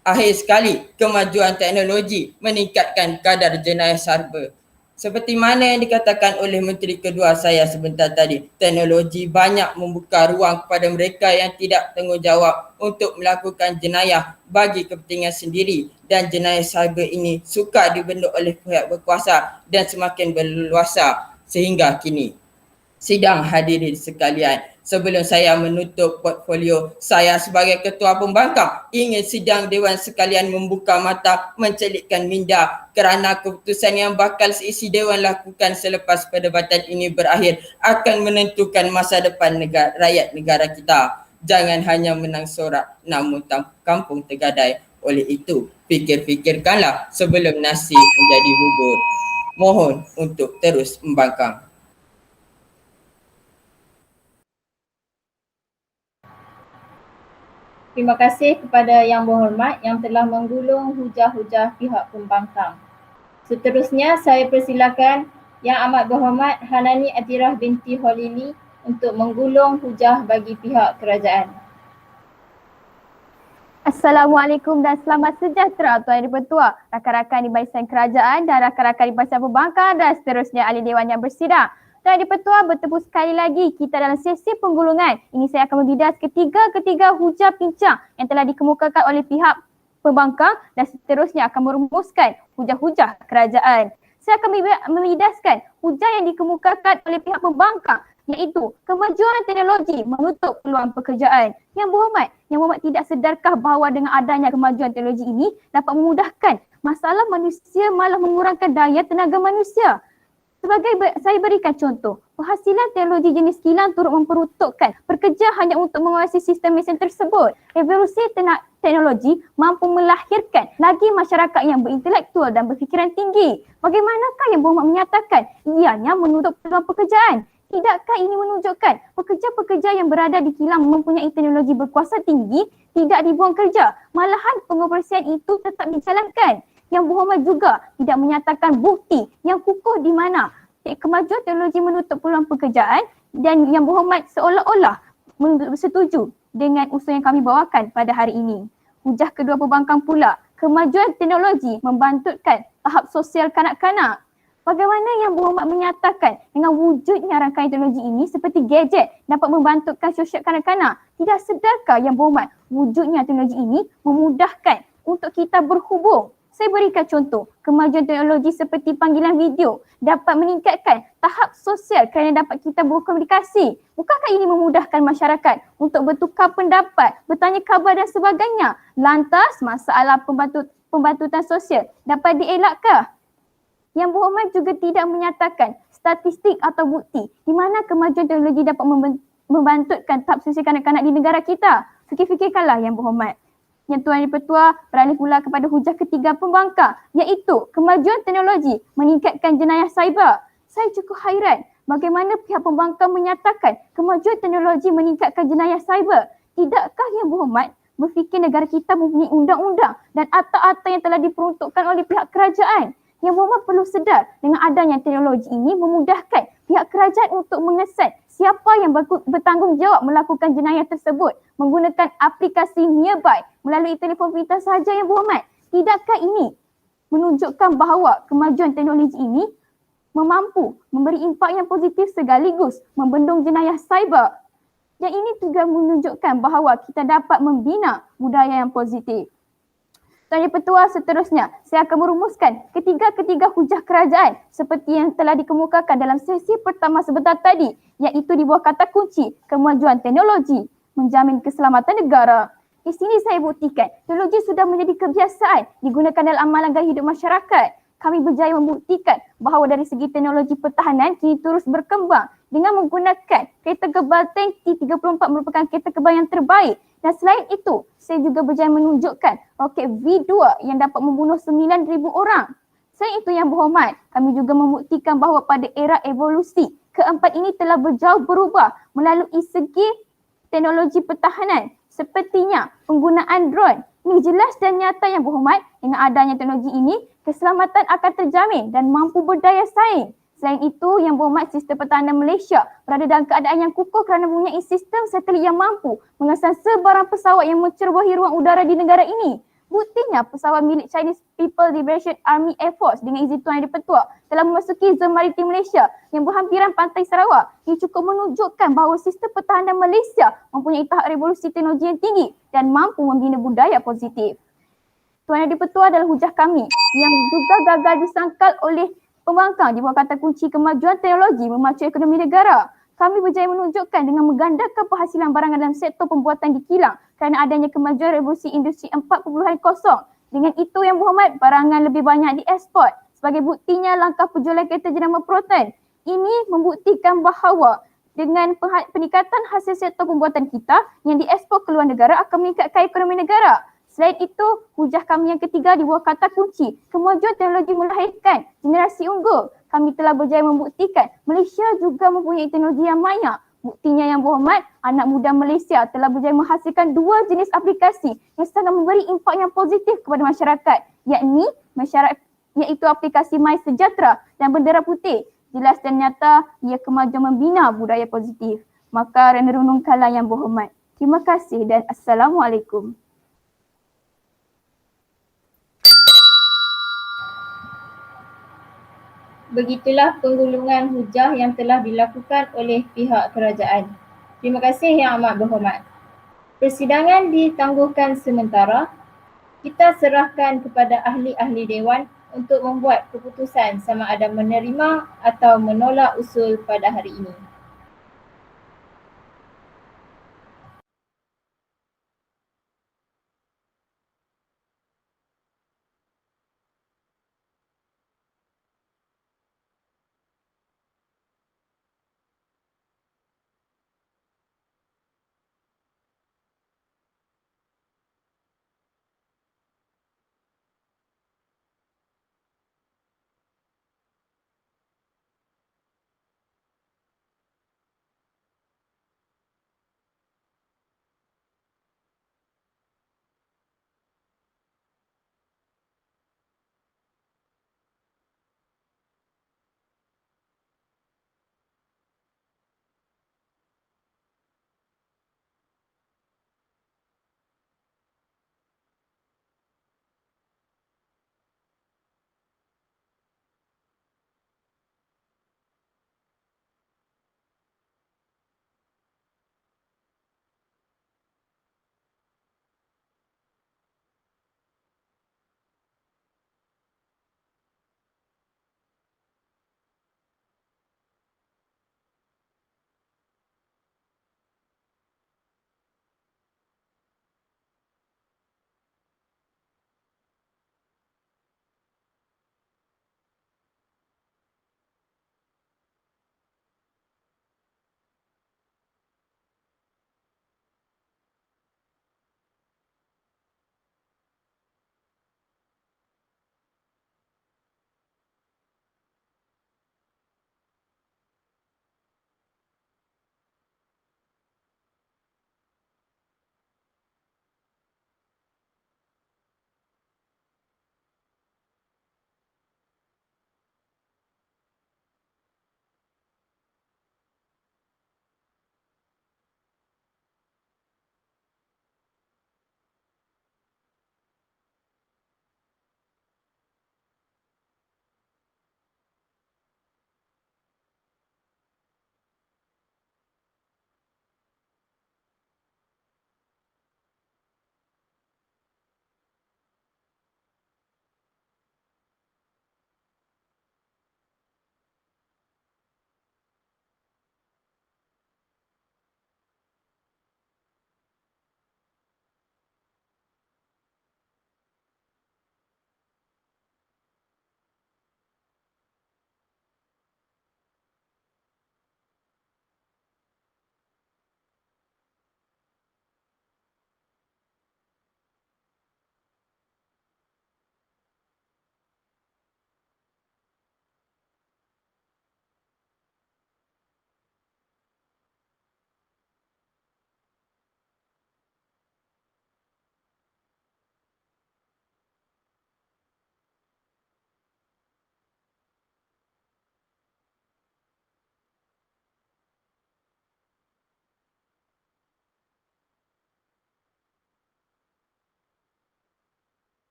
Akhir sekali, kemajuan teknologi meningkatkan kadar jenayah cyber. Seperti mana yang dikatakan oleh Menteri Kedua saya sebentar tadi, teknologi banyak membuka ruang kepada mereka yang tidak tanggungjawab untuk melakukan jenayah bagi kepentingan sendiri, dan jenayah cyber ini suka dibentuk oleh pihak berkuasa dan semakin berleluasa sehingga kini. Sidang hadirin sekalian, sebelum saya menutup portfolio saya sebagai Ketua Pembangkang, ingin sidang Dewan sekalian membuka mata, mencelitkan minda kerana keputusan yang bakal seisi Dewan lakukan selepas perdebatan ini berakhir akan menentukan masa depan rakyat negara kita. Jangan hanya menang sorak namun kampung tergadai. Oleh itu, fikir-fikirkanlah sebelum nasi menjadi bubur. Mohon untuk terus membangkang. Terima kasih kepada Yang Berhormat yang telah menggulung hujah-hujah pihak pembangkang. Seterusnya saya persilakan Yang Amat Berhormat Hanani Atirah binti Holili untuk menggulung hujah bagi pihak kerajaan. Assalamualaikum dan selamat sejahtera Tuan Dipertua, rakan-rakan di barisan kerajaan dan rakan-rakan di barisan pembangkang dan seterusnya ahli dewan yang bersidang. Tuan Dipertua, bertemu sekali lagi kita dalam sesi penggulungan. Ini saya akan membidas ketiga hujah pincang yang telah dikemukakan oleh pihak pembangkang dan seterusnya akan merumuskan hujah-hujah kerajaan. Saya akan membidaskan hujah yang dikemukakan oleh pihak pembangkang iaitu kemajuan teknologi menutup peluang pekerjaan. Yang berhormat tidak sedarkah bahawa dengan adanya kemajuan teknologi ini dapat memudahkan masalah manusia malah mengurangkan daya tenaga manusia? Saya berikan contoh, penghasilan teknologi jenis kilang turut memperuntukkan pekerja hanya untuk menguasai sistem mesin tersebut. Revolusi teknologi mampu melahirkan lagi masyarakat yang berintelektual dan berfikiran tinggi. Bagaimanakah yang berhormat menyatakan ianya menutup peluang pekerjaan? Tidakkah ini menunjukkan pekerja-pekerja yang berada di kilang mempunyai teknologi berkuasa tinggi tidak dibuang kerja, malahan pengoperasian itu tetap dijalankan? Yang berhormat juga tidak menyatakan bukti yang kukuh di mana kemajuan teknologi menutup peluang pekerjaan, dan yang berhormat seolah-olah bersetuju dengan usul yang kami bawakan pada hari ini. Hujah kedua pembangkang pula, kemajuan teknologi membantutkan tahap sosial kanak-kanak. Bagaimana yang berhormat menyatakan dengan wujudnya rangkaian teknologi ini seperti gadget dapat membantutkan sosial kanak-kanak? Tidak sedarkah yang berhormat wujudnya teknologi ini memudahkan untuk kita berhubung? Saya berikan contoh, kemajuan teknologi seperti panggilan video dapat meningkatkan tahap sosial kerana dapat kita berkomunikasi. Bukankah ini memudahkan masyarakat untuk bertukar pendapat, bertanya khabar dan sebagainya? Lantas, masalah pembatutan sosial dapat dielakkan? Yang berhormat juga tidak menyatakan statistik atau bukti di mana kemajuan teknologi dapat membantutkan tahap sosial kanak-kanak di negara kita. Fikir-fikirkanlah yang berhormat. Yang Tuan Dipertua beralih pula kepada hujah ketiga pembangkang, iaitu kemajuan teknologi meningkatkan jenayah cyber. Saya cukup hairan bagaimana pihak pembangkang menyatakan kemajuan teknologi meningkatkan jenayah cyber. Tidakkah yang berhormat berfikir negara kita mempunyai undang-undang dan akta-akta yang telah diperuntukkan oleh pihak kerajaan? Yang berhormat perlu sedar dengan adanya teknologi ini memudahkan pihak kerajaan untuk mengesan siapa yang bertanggungjawab melakukan jenayah tersebut menggunakan aplikasi Nearby melalui telefon pintar sahaja. Yang berhormat, tidakkah ini menunjukkan bahawa kemajuan teknologi ini mampu memberi impak yang positif sekaligus membendung jenayah cyber? Dan ini juga menunjukkan bahawa kita dapat membina budaya yang positif. Tuan Dipertua, seterusnya saya akan merumuskan ketiga-ketiga hujah kerajaan seperti yang telah dikemukakan dalam sesi pertama sebentar tadi, iaitu di bawah kata kunci kemajuan teknologi menjamin keselamatan negara. Di sini saya buktikan teknologi sudah menjadi kebiasaan digunakan dalam amalan gaya hidup masyarakat. Kami berjaya membuktikan bahawa dari segi teknologi pertahanan kini terus berkembang dengan menggunakan kereta kebal tank T-34 merupakan kereta kebal yang terbaik. Dan selain itu, saya juga berjaya menunjukkan roket V2 yang dapat membunuh 9,000 orang. Selain itu yang berhormat, kami juga membuktikan bahawa pada era evolusi keempat ini telah berjauh berubah melalui segi teknologi pertahanan. Sepertinya penggunaan drone. Ini jelas dan nyata yang berhormat, dengan adanya teknologi ini, keselamatan akan terjamin dan mampu berdaya saing. Selain itu, yang berhormat, sistem pertahanan Malaysia berada dalam keadaan yang kukuh kerana mempunyai sistem satelit yang mampu mengesan sebarang pesawat yang mencerobohi ruang udara di negara ini. Buktinya, pesawat milik Chinese People Liberation Army Air Force dengan izin Tuan Dipertua telah memasuki zon maritim Malaysia yang berhampiran pantai Sarawak. Ini cukup menunjukkan bahawa sistem pertahanan Malaysia mempunyai tahap revolusi teknologi yang tinggi dan mampu membina budaya positif. Tuan Dipertua adalah hujah kami yang juga gagal disangkal oleh pembangkang di bawah kata kunci kemajuan teknologi memacu ekonomi negara. Kami berjaya menunjukkan dengan menggandakan penghasilan barangan dalam sektor pembuatan di kilang kerana adanya kemajuan revolusi industri 4.0. Dengan itu yang berhormat, barangan lebih banyak dieksport. Sebagai buktinya langkah penjualan kereta jenama Proton. Ini membuktikan bahawa dengan peningkatan hasil sektor pembuatan kita yang diekspor ke luar negara akan meningkatkan ekonomi negara. Selain itu, hujah kami yang ketiga di bawah kata kunci kemajuan teknologi melahirkan generasi unggul. Kami telah berjaya membuktikan Malaysia juga mempunyai teknologi yang banyak. Buktinya yang berhormat, anak muda Malaysia telah berjaya menghasilkan dua jenis aplikasi yang sangat memberi impak yang positif kepada masyarakat, iaitu aplikasi MySejahtera dan Bendera Putih. Jelas dan nyata ia kemajuan membina budaya positif. Maka renungkanlah yang berhormat. Terima kasih dan Assalamualaikum. Begitulah penggulungan hujah yang telah dilakukan oleh pihak kerajaan. Terima kasih yang amat berhormat. Persidangan ditangguhkan sementara. Kita serahkan kepada ahli-ahli dewan untuk membuat keputusan sama ada menerima atau menolak usul pada hari ini.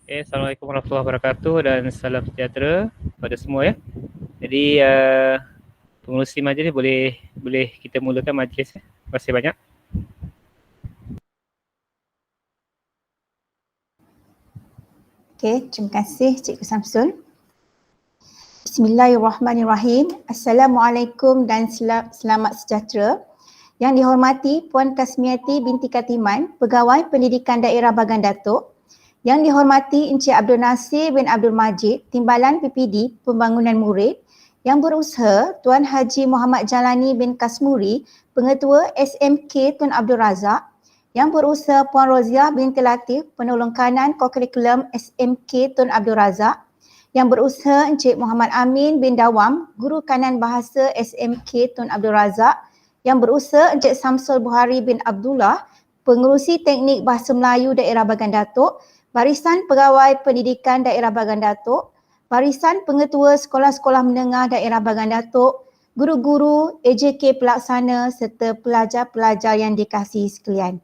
Okay, Assalamualaikum warahmatullahi wabarakatuh dan salam sejahtera kepada semua ya. Jadi pengurusi majlis boleh kita mulakan majlis. Terima kasih banyak. Okey, terima kasih Cikgu Samsul. Bismillahirrahmanirrahim. Assalamualaikum dan selamat sejahtera. Yang dihormati Puan Kasmiati binti Katiman, Pegawai Pendidikan Daerah Bagan Datuk. Yang dihormati Encik Abdul Nasir bin Abdul Majid, Timbalan PPD Pembangunan Murid. Yang berusaha Tuan Haji Muhammad Jalani bin Kasmuri, Pengetua SMK Tun Abdul Razak. Yang berusaha Puan Roziah binti Latif, Penolong Kanan Kokurikulum SMK Tun Abdul Razak. Yang berusaha Encik Muhammad Amin bin Dawam, Guru Kanan Bahasa SMK Tun Abdul Razak. Yang berusaha Encik Samsul Buhari bin Abdullah, Pengerusi Teknik Bahasa Melayu Daerah Bagan Datuk, Barisan Pegawai Pendidikan Daerah Bagan Datuk, Barisan Pengetua Sekolah-Sekolah Menengah Daerah Bagan Datuk, guru-guru, AJK pelaksana serta pelajar-pelajar yang dikasihi sekalian.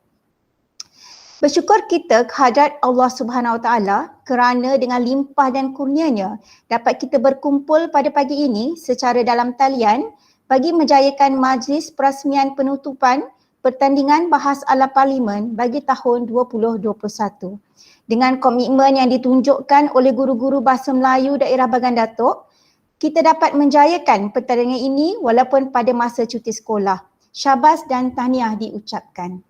Bersyukur kita kehadrat Allah Subhanahu Wa Taala kerana dengan limpah dan kurnianya dapat kita berkumpul pada pagi ini secara dalam talian bagi menjayakan majlis perasmian penutupan pertandingan bahas ala parlimen bagi tahun 2021. Dengan komitmen yang ditunjukkan oleh guru-guru bahasa Melayu daerah Bagan Datuk, kita dapat menjayakan pertandingan ini walaupun pada masa cuti sekolah. Syabas dan tahniah diucapkan.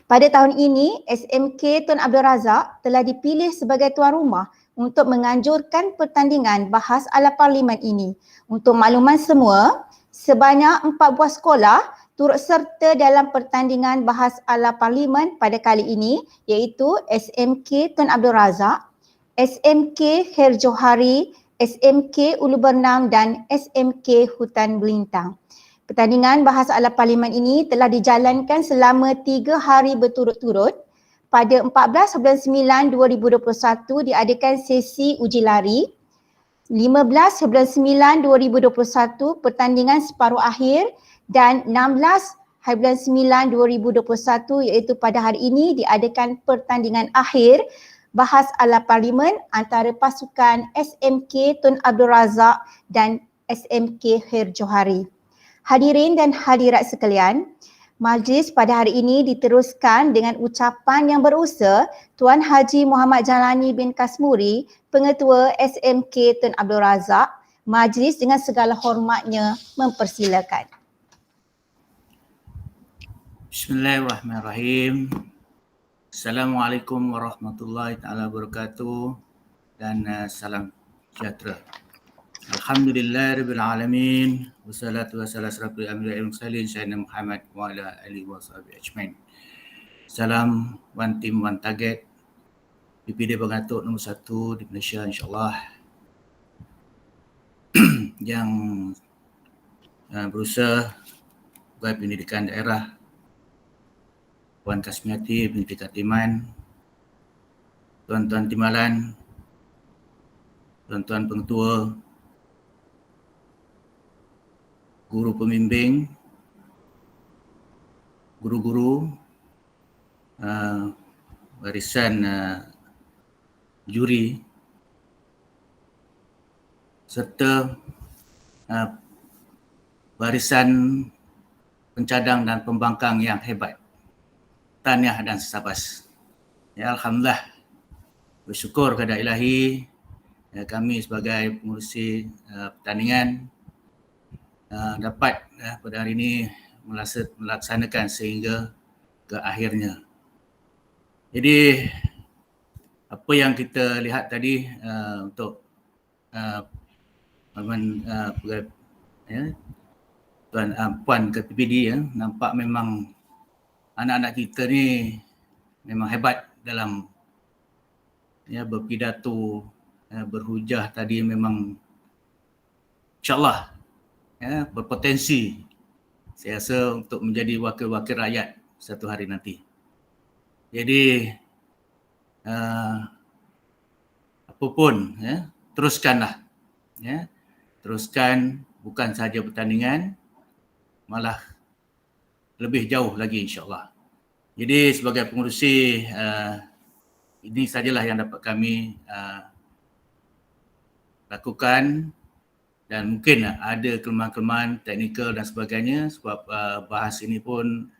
Pada tahun ini, SMK Tun Abdul Razak telah dipilih sebagai tuan rumah untuk menganjurkan pertandingan bahas ala parlimen ini. Untuk makluman semua, sebanyak 4 buah sekolah turut serta dalam pertandingan bahas ala parlimen pada kali ini, iaitu SMK Tun Abdul Razak, SMK Khair Johari, SMK Ulu Bernam dan SMK Hutan Belintang. Pertandingan bahas ala parlimen ini telah dijalankan selama 3 hari berturut-turut. Pada 14/9/2021 diadakan sesi uji lari. 15/9/2021 pertandingan separuh akhir dan 16/9/2021 iaitu pada hari ini diadakan pertandingan akhir bahas ala parlimen antara pasukan SMK Tun Abdul Razak dan SMK Khair Johari. Hadirin dan hadirat sekalian, majlis pada hari ini diteruskan dengan ucapan yang berusaha Tuan Haji Muhammad Jalani bin Kasmuri, Pengetua SMK Tun Abdul Razak. Majlis dengan segala hormatnya mempersilakan. Bismillahirrahmanirrahim. Assalamualaikum warahmatullahi taala wabarakatuh dan salam sejahtera. Alhamdulillahirabbil alamin wassalatu wassalamu ala asyrafil anbiya'i wal mursalin sayyidina Muhammad wa ala alihi washabihi ajmain. Salam one team one target PPD Bagan Datuk nombor 1 di Malaysia insya-Allah yang berusaha Pegawai Pendidikan Daerah Puan Kasmiati binti Katiman, Tuan-tuan Timbalan, Tuan-tuan Pengetua, guru pembimbing, guru-guru, barisan juri serta barisan pencadang dan pembangkang yang hebat. Tahniah dan sesabas. Ya, Alhamdulillah, bersyukur kepada Ilahi, kami sebagai pengurusi pertandingan dapat pada hari ini melaksanakan sehingga ke akhirnya. Jadi apa yang kita lihat tadi Puan ke PPD ya, nampak memang anak-anak kita ni memang hebat dalam berpidato, berhujah tadi, memang insyaAllah berpotensi saya rasa untuk menjadi wakil-wakil rakyat satu hari nanti. Jadi apapun teruskanlah, teruskan, bukan sahaja pertandingan, malah lebih jauh lagi insyaAllah. Jadi sebagai pengerusi, ini sajalah yang dapat kami lakukan, dan mungkin ada kelemahan-kelemahan teknikal dan sebagainya sebab bahas ini pun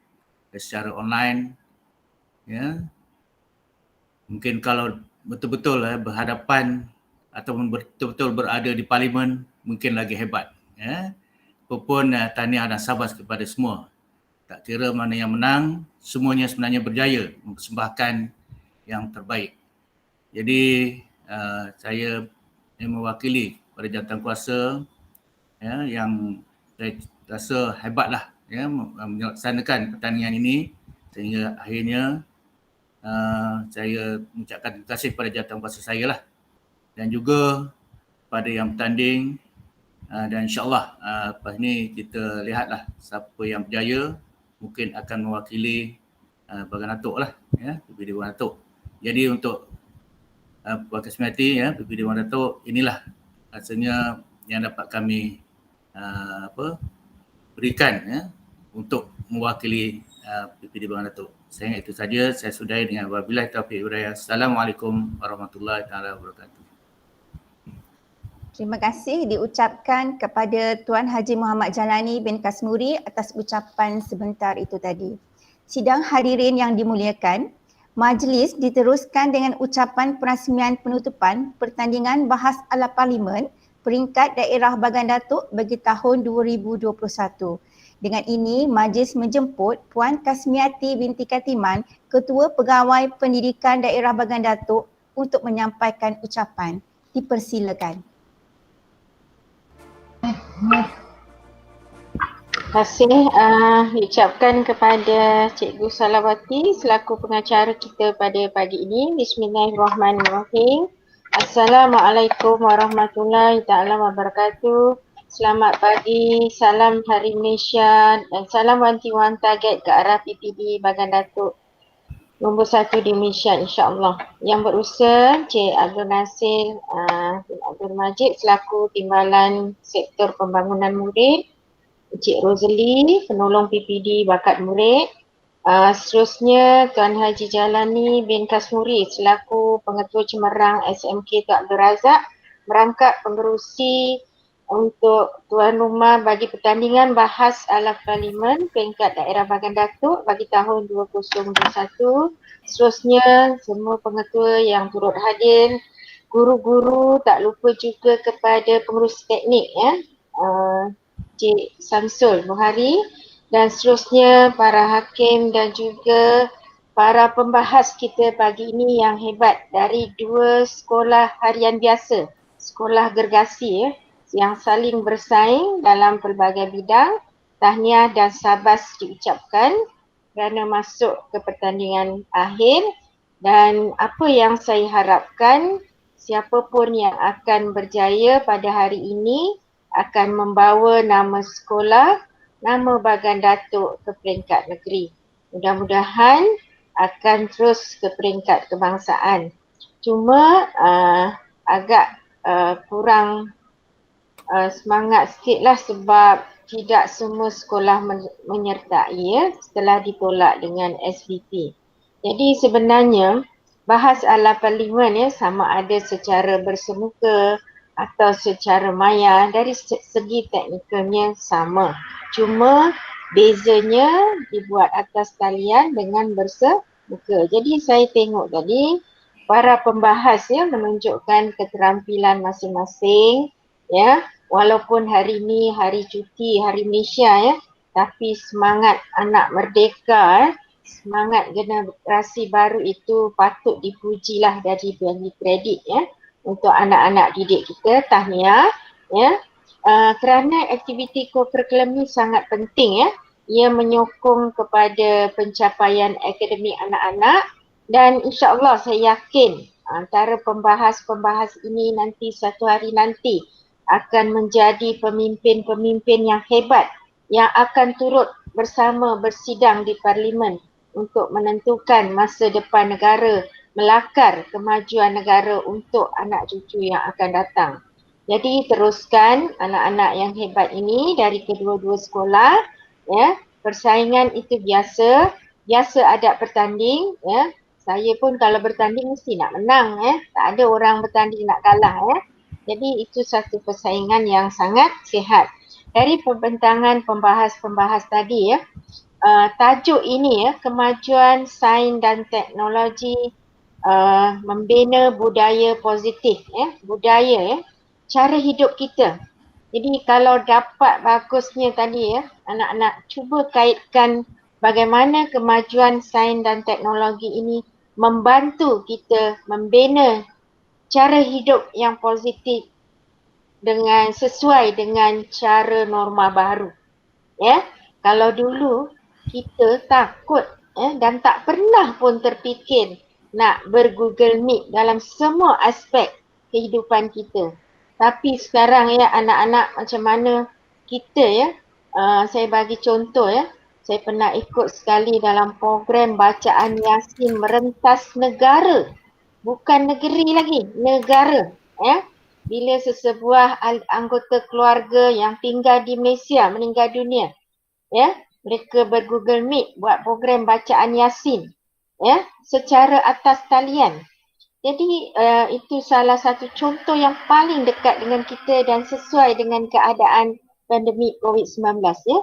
secara online. Mungkin kalau betul-betul berhadapan ataupun betul-betul berada di parlimen, mungkin lagi hebat. Apapun tahniah dan sabar kepada semua. Tak kira mana yang menang, semuanya sebenarnya berjaya mempersembahkan yang terbaik. Jadi saya mewakili pada jawatankuasa yang saya rasa hebatlah melaksanakan pertandingan ini, sehingga akhirnya saya mengucapkan terima kasih kepada jawatankuasa saya lah, dan juga pada yang bertanding, dan insyaAllah lepas ni kita lihatlah siapa yang berjaya, mungkin akan mewakili Bagan Datuk lah, PPD Bagan Datuk. Jadi untuk Puan Kasmiati, PPD Bagan Datuk, inilah rasanya yang dapat kami berikan untuk mewakili PPD Bagan Datuk. Saya ingat itu saja. Saya sudahi dengan wabillahi taufiq wal hidayah. Assalamualaikum warahmatullahi wabarakatuh. Terima kasih diucapkan kepada Tuan Haji Muhammad Jalani bin Kasmuri atas ucapan sebentar itu tadi. Sidang hadirin yang dimuliakan, majlis diteruskan dengan ucapan perasmian penutupan pertandingan bahas ala parlimen peringkat daerah Bagan Datuk bagi tahun 2021. Dengan ini, majlis menjemput Puan Kasmiati binti Katiman, Ketua Pegawai Pendidikan Daerah Bagan Datuk untuk menyampaikan ucapan. Dipersilakan. Terima kasih diucapkan kepada Cikgu Salawati selaku pengacara kita pada pagi ini. Bismillahirrahmanirrahim. Assalamualaikum warahmatullahi taala wabarakatuh. Selamat pagi, salam Hari Malaysia dan salam wanti-wan target ke arah PPD Bagan Datuk nombor 1 di Malaysia insya-Allah. Yang berusaha Cik Abdul Nasir bin Abdul Majid selaku Timbalan Sektor Pembangunan Murid, Cik Rosalie penolong PPD Bakat Murid, seterusnya Tuan Haji Jalani bin Kasmuri selaku Pengetua Cemerlang SMK Tuan Abdul Razak, merangkap pengerusi untuk tuan rumah bagi pertandingan bahas ala parlimen peringkat daerah Bagan Datuk bagi tahun 2021. Seterusnya semua pengetua yang turut hadir, guru-guru, tak lupa juga kepada pengurusi teknik Cik Samsul Buhari, dan seterusnya para hakim dan juga para pembahas kita pagi ini yang hebat dari dua sekolah harian biasa, sekolah gergasi yang saling bersaing dalam pelbagai bidang. Tahniah dan sabas diucapkan kerana masuk ke pertandingan akhir, dan apa yang saya harapkan, siapapun yang akan berjaya pada hari ini akan membawa nama sekolah, nama Bagan Datuk ke peringkat negeri. Mudah-mudahan akan terus ke peringkat kebangsaan. Cuma agak kurang semangat sikit lah sebab tidak semua sekolah menyertai setelah ditolak dengan SBP. Jadi sebenarnya bahas ala parlimen sama ada secara bersemuka atau secara maya, dari segi teknikalnya sama. Cuma bezanya dibuat atas talian dengan bersemuka. Jadi saya tengok tadi para pembahas menunjukkan keterampilan masing-masing walaupun hari ni hari cuti, hari Malaysia tapi semangat anak merdeka, semangat generasi baru itu patut dipujilah, dari bagi kredit untuk anak-anak didik kita. Tahniah kerana aktiviti co-curriculum ni sangat penting ya. Ia menyokong kepada pencapaian akademik anak-anak dan insya-Allah saya yakin antara pembahas-pembahas ini nanti satu hari nanti akan menjadi pemimpin-pemimpin yang hebat yang akan turut bersama bersidang di Parlimen untuk menentukan masa depan negara, melakar kemajuan negara untuk anak cucu yang akan datang. Jadi teruskan anak-anak yang hebat ini dari kedua-dua sekolah ya. Persaingan itu biasa ada bertanding ya. Saya pun kalau bertanding mesti nak menang ya. Tak ada orang bertanding nak kalah ya. Jadi itu satu persaingan yang sangat sihat. Dari pembentangan pembahas-pembahas tadi ya, tajuk ini ya, kemajuan sains dan teknologi membina budaya positif ya, budaya ya, cara hidup kita. Jadi kalau dapat bagusnya tadi ya, anak-anak cuba kaitkan bagaimana kemajuan sains dan teknologi ini membantu kita membina cara hidup yang positif dengan sesuai dengan cara norma baru. Ya, kalau dulu kita takut dan tak pernah pun terfikir nak ber-Google Meet dalam semua aspek kehidupan kita. Tapi sekarang ya anak-anak macam mana kita ya, saya bagi contoh ya, saya pernah ikut sekali dalam program bacaan Yasin merentas negara. Bukan negeri lagi, negara ya. Bila sesebuah anggota keluarga yang tinggal di Malaysia meninggal dunia ya, mereka ber-Google Meet buat program bacaan Yasin ya, secara atas talian. Jadi itu salah satu contoh yang paling dekat dengan kita dan sesuai dengan keadaan pandemik COVID-19 ya.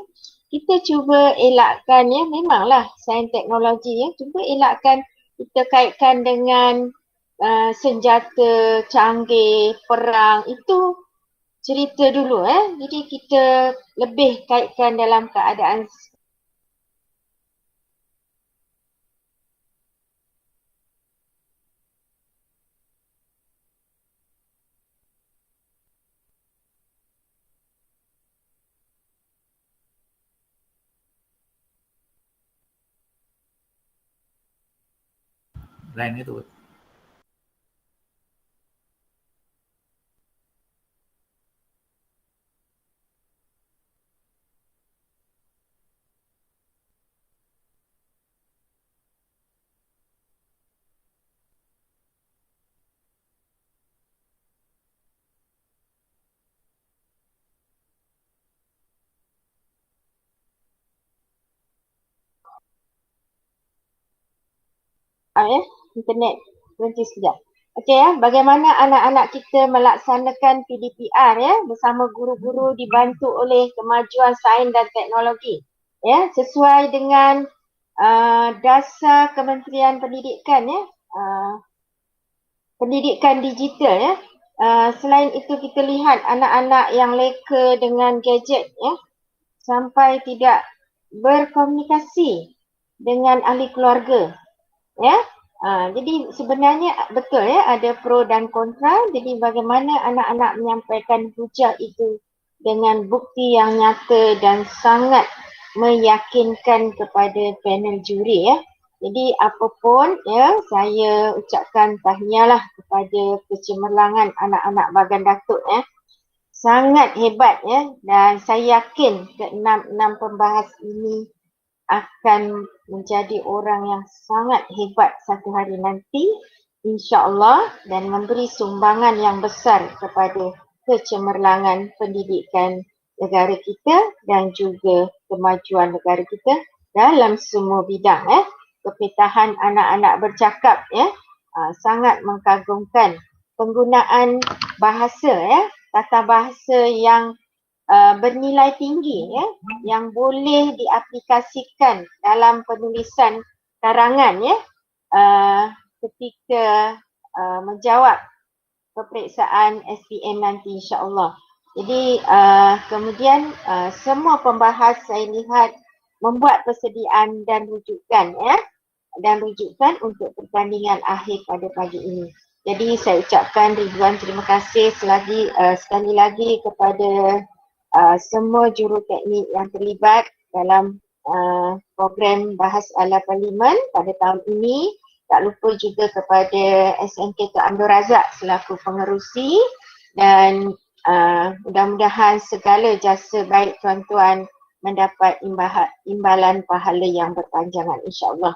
Kita cuba elakkan ya, memanglah sains teknologi ya, cuba elakkan kita kaitkan dengan senjata canggih, perang, itu cerita dulu Jadi kita lebih kaitkan dalam keadaan lain itu. internet berhenti sekejap. Okey ya, bagaimana anak-anak kita melaksanakan PDPR ya bersama guru-guru dibantu oleh kemajuan sains dan teknologi ya, sesuai dengan dasar Kementerian Pendidikan ya, pendidikan digital ya. Selain itu kita lihat anak-anak yang leka dengan gadget ya, sampai tidak berkomunikasi dengan ahli keluarga ya. Jadi sebenarnya betul ya, ada pro dan kontra. Jadi bagaimana anak-anak menyampaikan hujah itu dengan bukti yang nyata dan sangat meyakinkan kepada panel juri ya. Jadi apapun ya, saya ucapkan tahniahlah kepada kecemerlangan anak-anak Bagan Datuk ya. Sangat hebat ya, dan saya yakin ke-6 pembahas ini akan menjadi orang yang sangat hebat satu hari nanti insya-Allah, dan memberi sumbangan yang besar kepada kecemerlangan pendidikan negara kita dan juga kemajuan negara kita dalam semua bidang ya. Kepitahan anak-anak bercakap ya, sangat mengagumkan penggunaan bahasa ya, tata bahasa yang bernilai tinggi ya, yang boleh diaplikasikan dalam penulisan karangan ya, ketika menjawab peperiksaan SPM nanti insya-Allah. Jadi kemudian semua pembahas saya lihat membuat persediaan dan rujukan ya, dan rujukan untuk pertandingan akhir pada pagi ini. Jadi saya ucapkan ribuan terima kasih sekali lagi kepada semua juruteknik yang terlibat dalam program Bahas Ala Parlimen pada tahun ini. Tak lupa juga kepada SMK Tuan Abdul Razak selaku pengerusi, dan mudah-mudahan segala jasa baik tuan-tuan mendapat imbalan pahala yang berpanjangan, insya-Allah.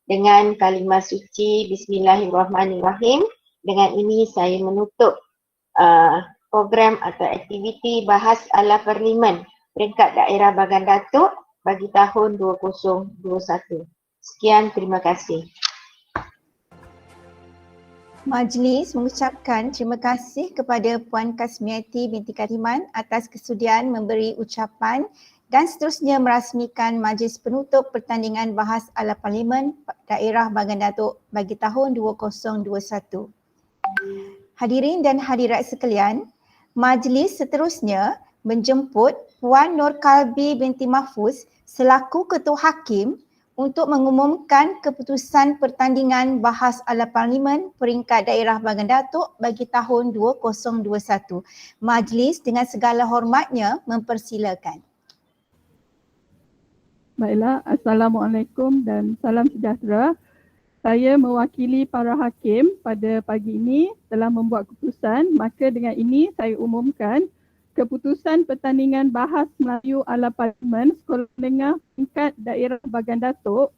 Dengan kalimah suci Bismillahirrahmanirrahim, dengan ini saya menutup program atau aktiviti Bahas Ala Parlimen peringkat daerah Bagan Datuk bagi tahun 2021. Sekian, terima kasih. Majlis mengucapkan terima kasih kepada Puan Kasmiati binti Kariman atas kesudian memberi ucapan dan seterusnya merasmikan majlis penutup pertandingan Bahas Ala Parlimen daerah Bagan Datuk bagi tahun 2021. Hadirin dan hadirat sekalian, majlis seterusnya menjemput Puan Nur Kalbi binti Mahfuz selaku Ketua Hakim untuk mengumumkan keputusan pertandingan Bahas Ala Parlimen peringkat daerah Bagan Datuk bagi tahun 2021. Majlis dengan segala hormatnya mempersilakan. Baiklah, Assalamualaikum dan salam sejahtera. Saya mewakili para hakim pada pagi ini telah membuat keputusan, maka dengan ini saya umumkan keputusan pertandingan Bahas Melayu Ala Parlimen Sekolah Menengah tingkat daerah Bagan Datuk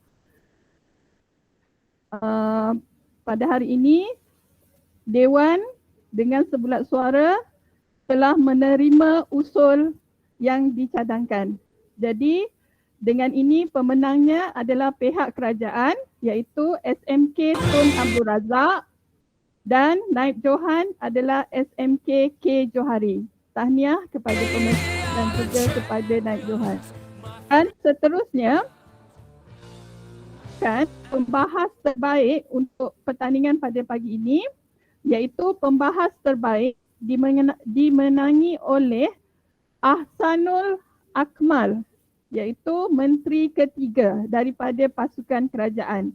pada hari ini. Dewan dengan sebulat suara telah menerima usul yang dicadangkan. Jadi dengan ini pemenangnya adalah pihak kerajaan iaitu SMK Tun Abdul Razak dan Naib Johan adalah SMK K Johari. Tahniah kepada pemenang dan juga kepada Naib Johan. Dan seterusnya kan pembahas terbaik untuk pertandingan pada pagi ini iaitu pembahas terbaik dimenangi oleh Ahsanul Akmal iaitu Menteri Ketiga daripada pasukan kerajaan.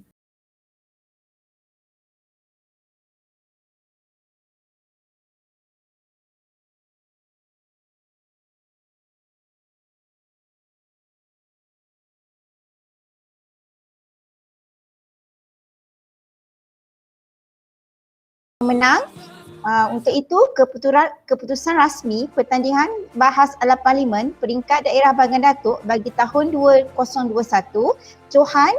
Menang. Untuk itu keputusan rasmi pertandingan Bahas Ala Parlimen peringkat daerah Bagan Datuk bagi tahun 2021, Johan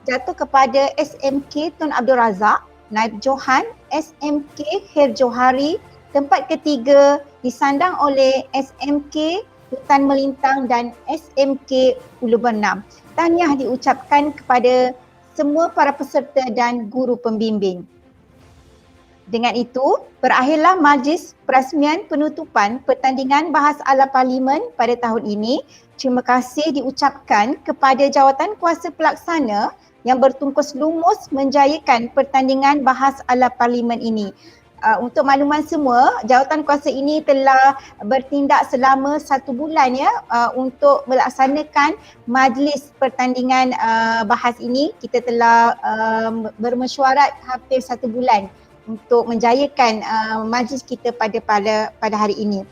jatuh kepada SMK Tun Abdul Razak, Naib Johan SMK Khair Johari, tempat ketiga disandang oleh SMK Hutan Melintang dan SMK Ulu Bernam. Tahniah diucapkan kepada semua para peserta dan guru pembimbing. Dengan itu, berakhirlah majlis perasmian penutupan pertandingan Bahas Ala Parlimen pada tahun ini. Terima kasih diucapkan kepada jawatan kuasa pelaksana yang bertungkus lumus menjayakan pertandingan Bahas Ala Parlimen ini. Untuk makluman semua, jawatan kuasa ini telah bertindak selama 1 bulan untuk melaksanakan majlis pertandingan bahas ini. Kita telah bermesyuarat hampir 1 bulan untuk menjayakan majlis kita pada hari ini.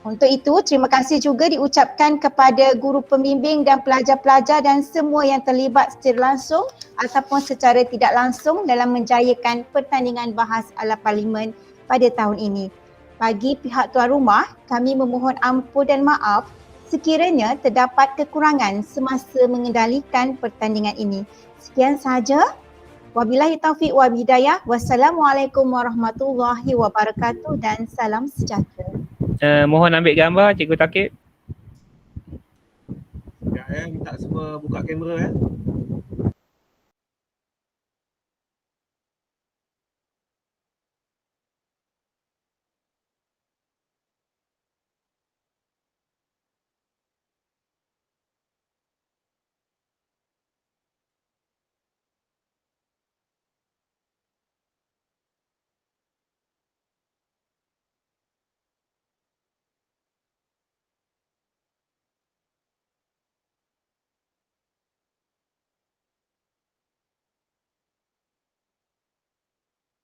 Untuk itu, terima kasih juga diucapkan kepada guru pembimbing dan pelajar-pelajar dan semua yang terlibat secara langsung ataupun secara tidak langsung dalam menjayakan pertandingan Bahas Ala Parlimen pada tahun ini. Bagi pihak tuan rumah, kami memohon ampun dan maaf sekiranya terdapat kekurangan semasa mengendalikan pertandingan ini. Sekian sahaja. Wabillahi taufiq wa hidayah. Wassalamualaikum warahmatullahi wabarakatuh dan salam sejahtera. Mohon ambil gambar Cikgu Takib. Sekejap minta semua buka kamera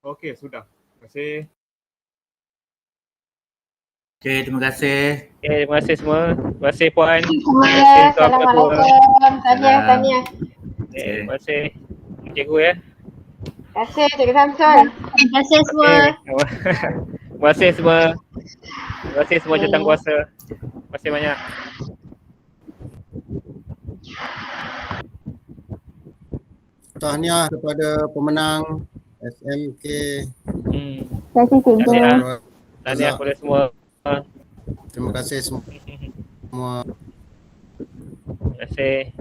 Okey, sudah. Terima kasih. Okey, terima kasih. Okay, terima kasih semua. Terima kasih Puan. Semuanya. Assalamualaikum. Tahniah. Okay, terima kasih cikgu ya. Terima kasih Cikgu Samsul. Terima kasih semua. Terima kasih semua. Terima kasih semua jurutankuasa. Terima kasih banyak. Tahniah kepada pemenang SMK. Terima kasih cikgu. Tahniah kepada semua. Terima kasih semua. Terima kasih.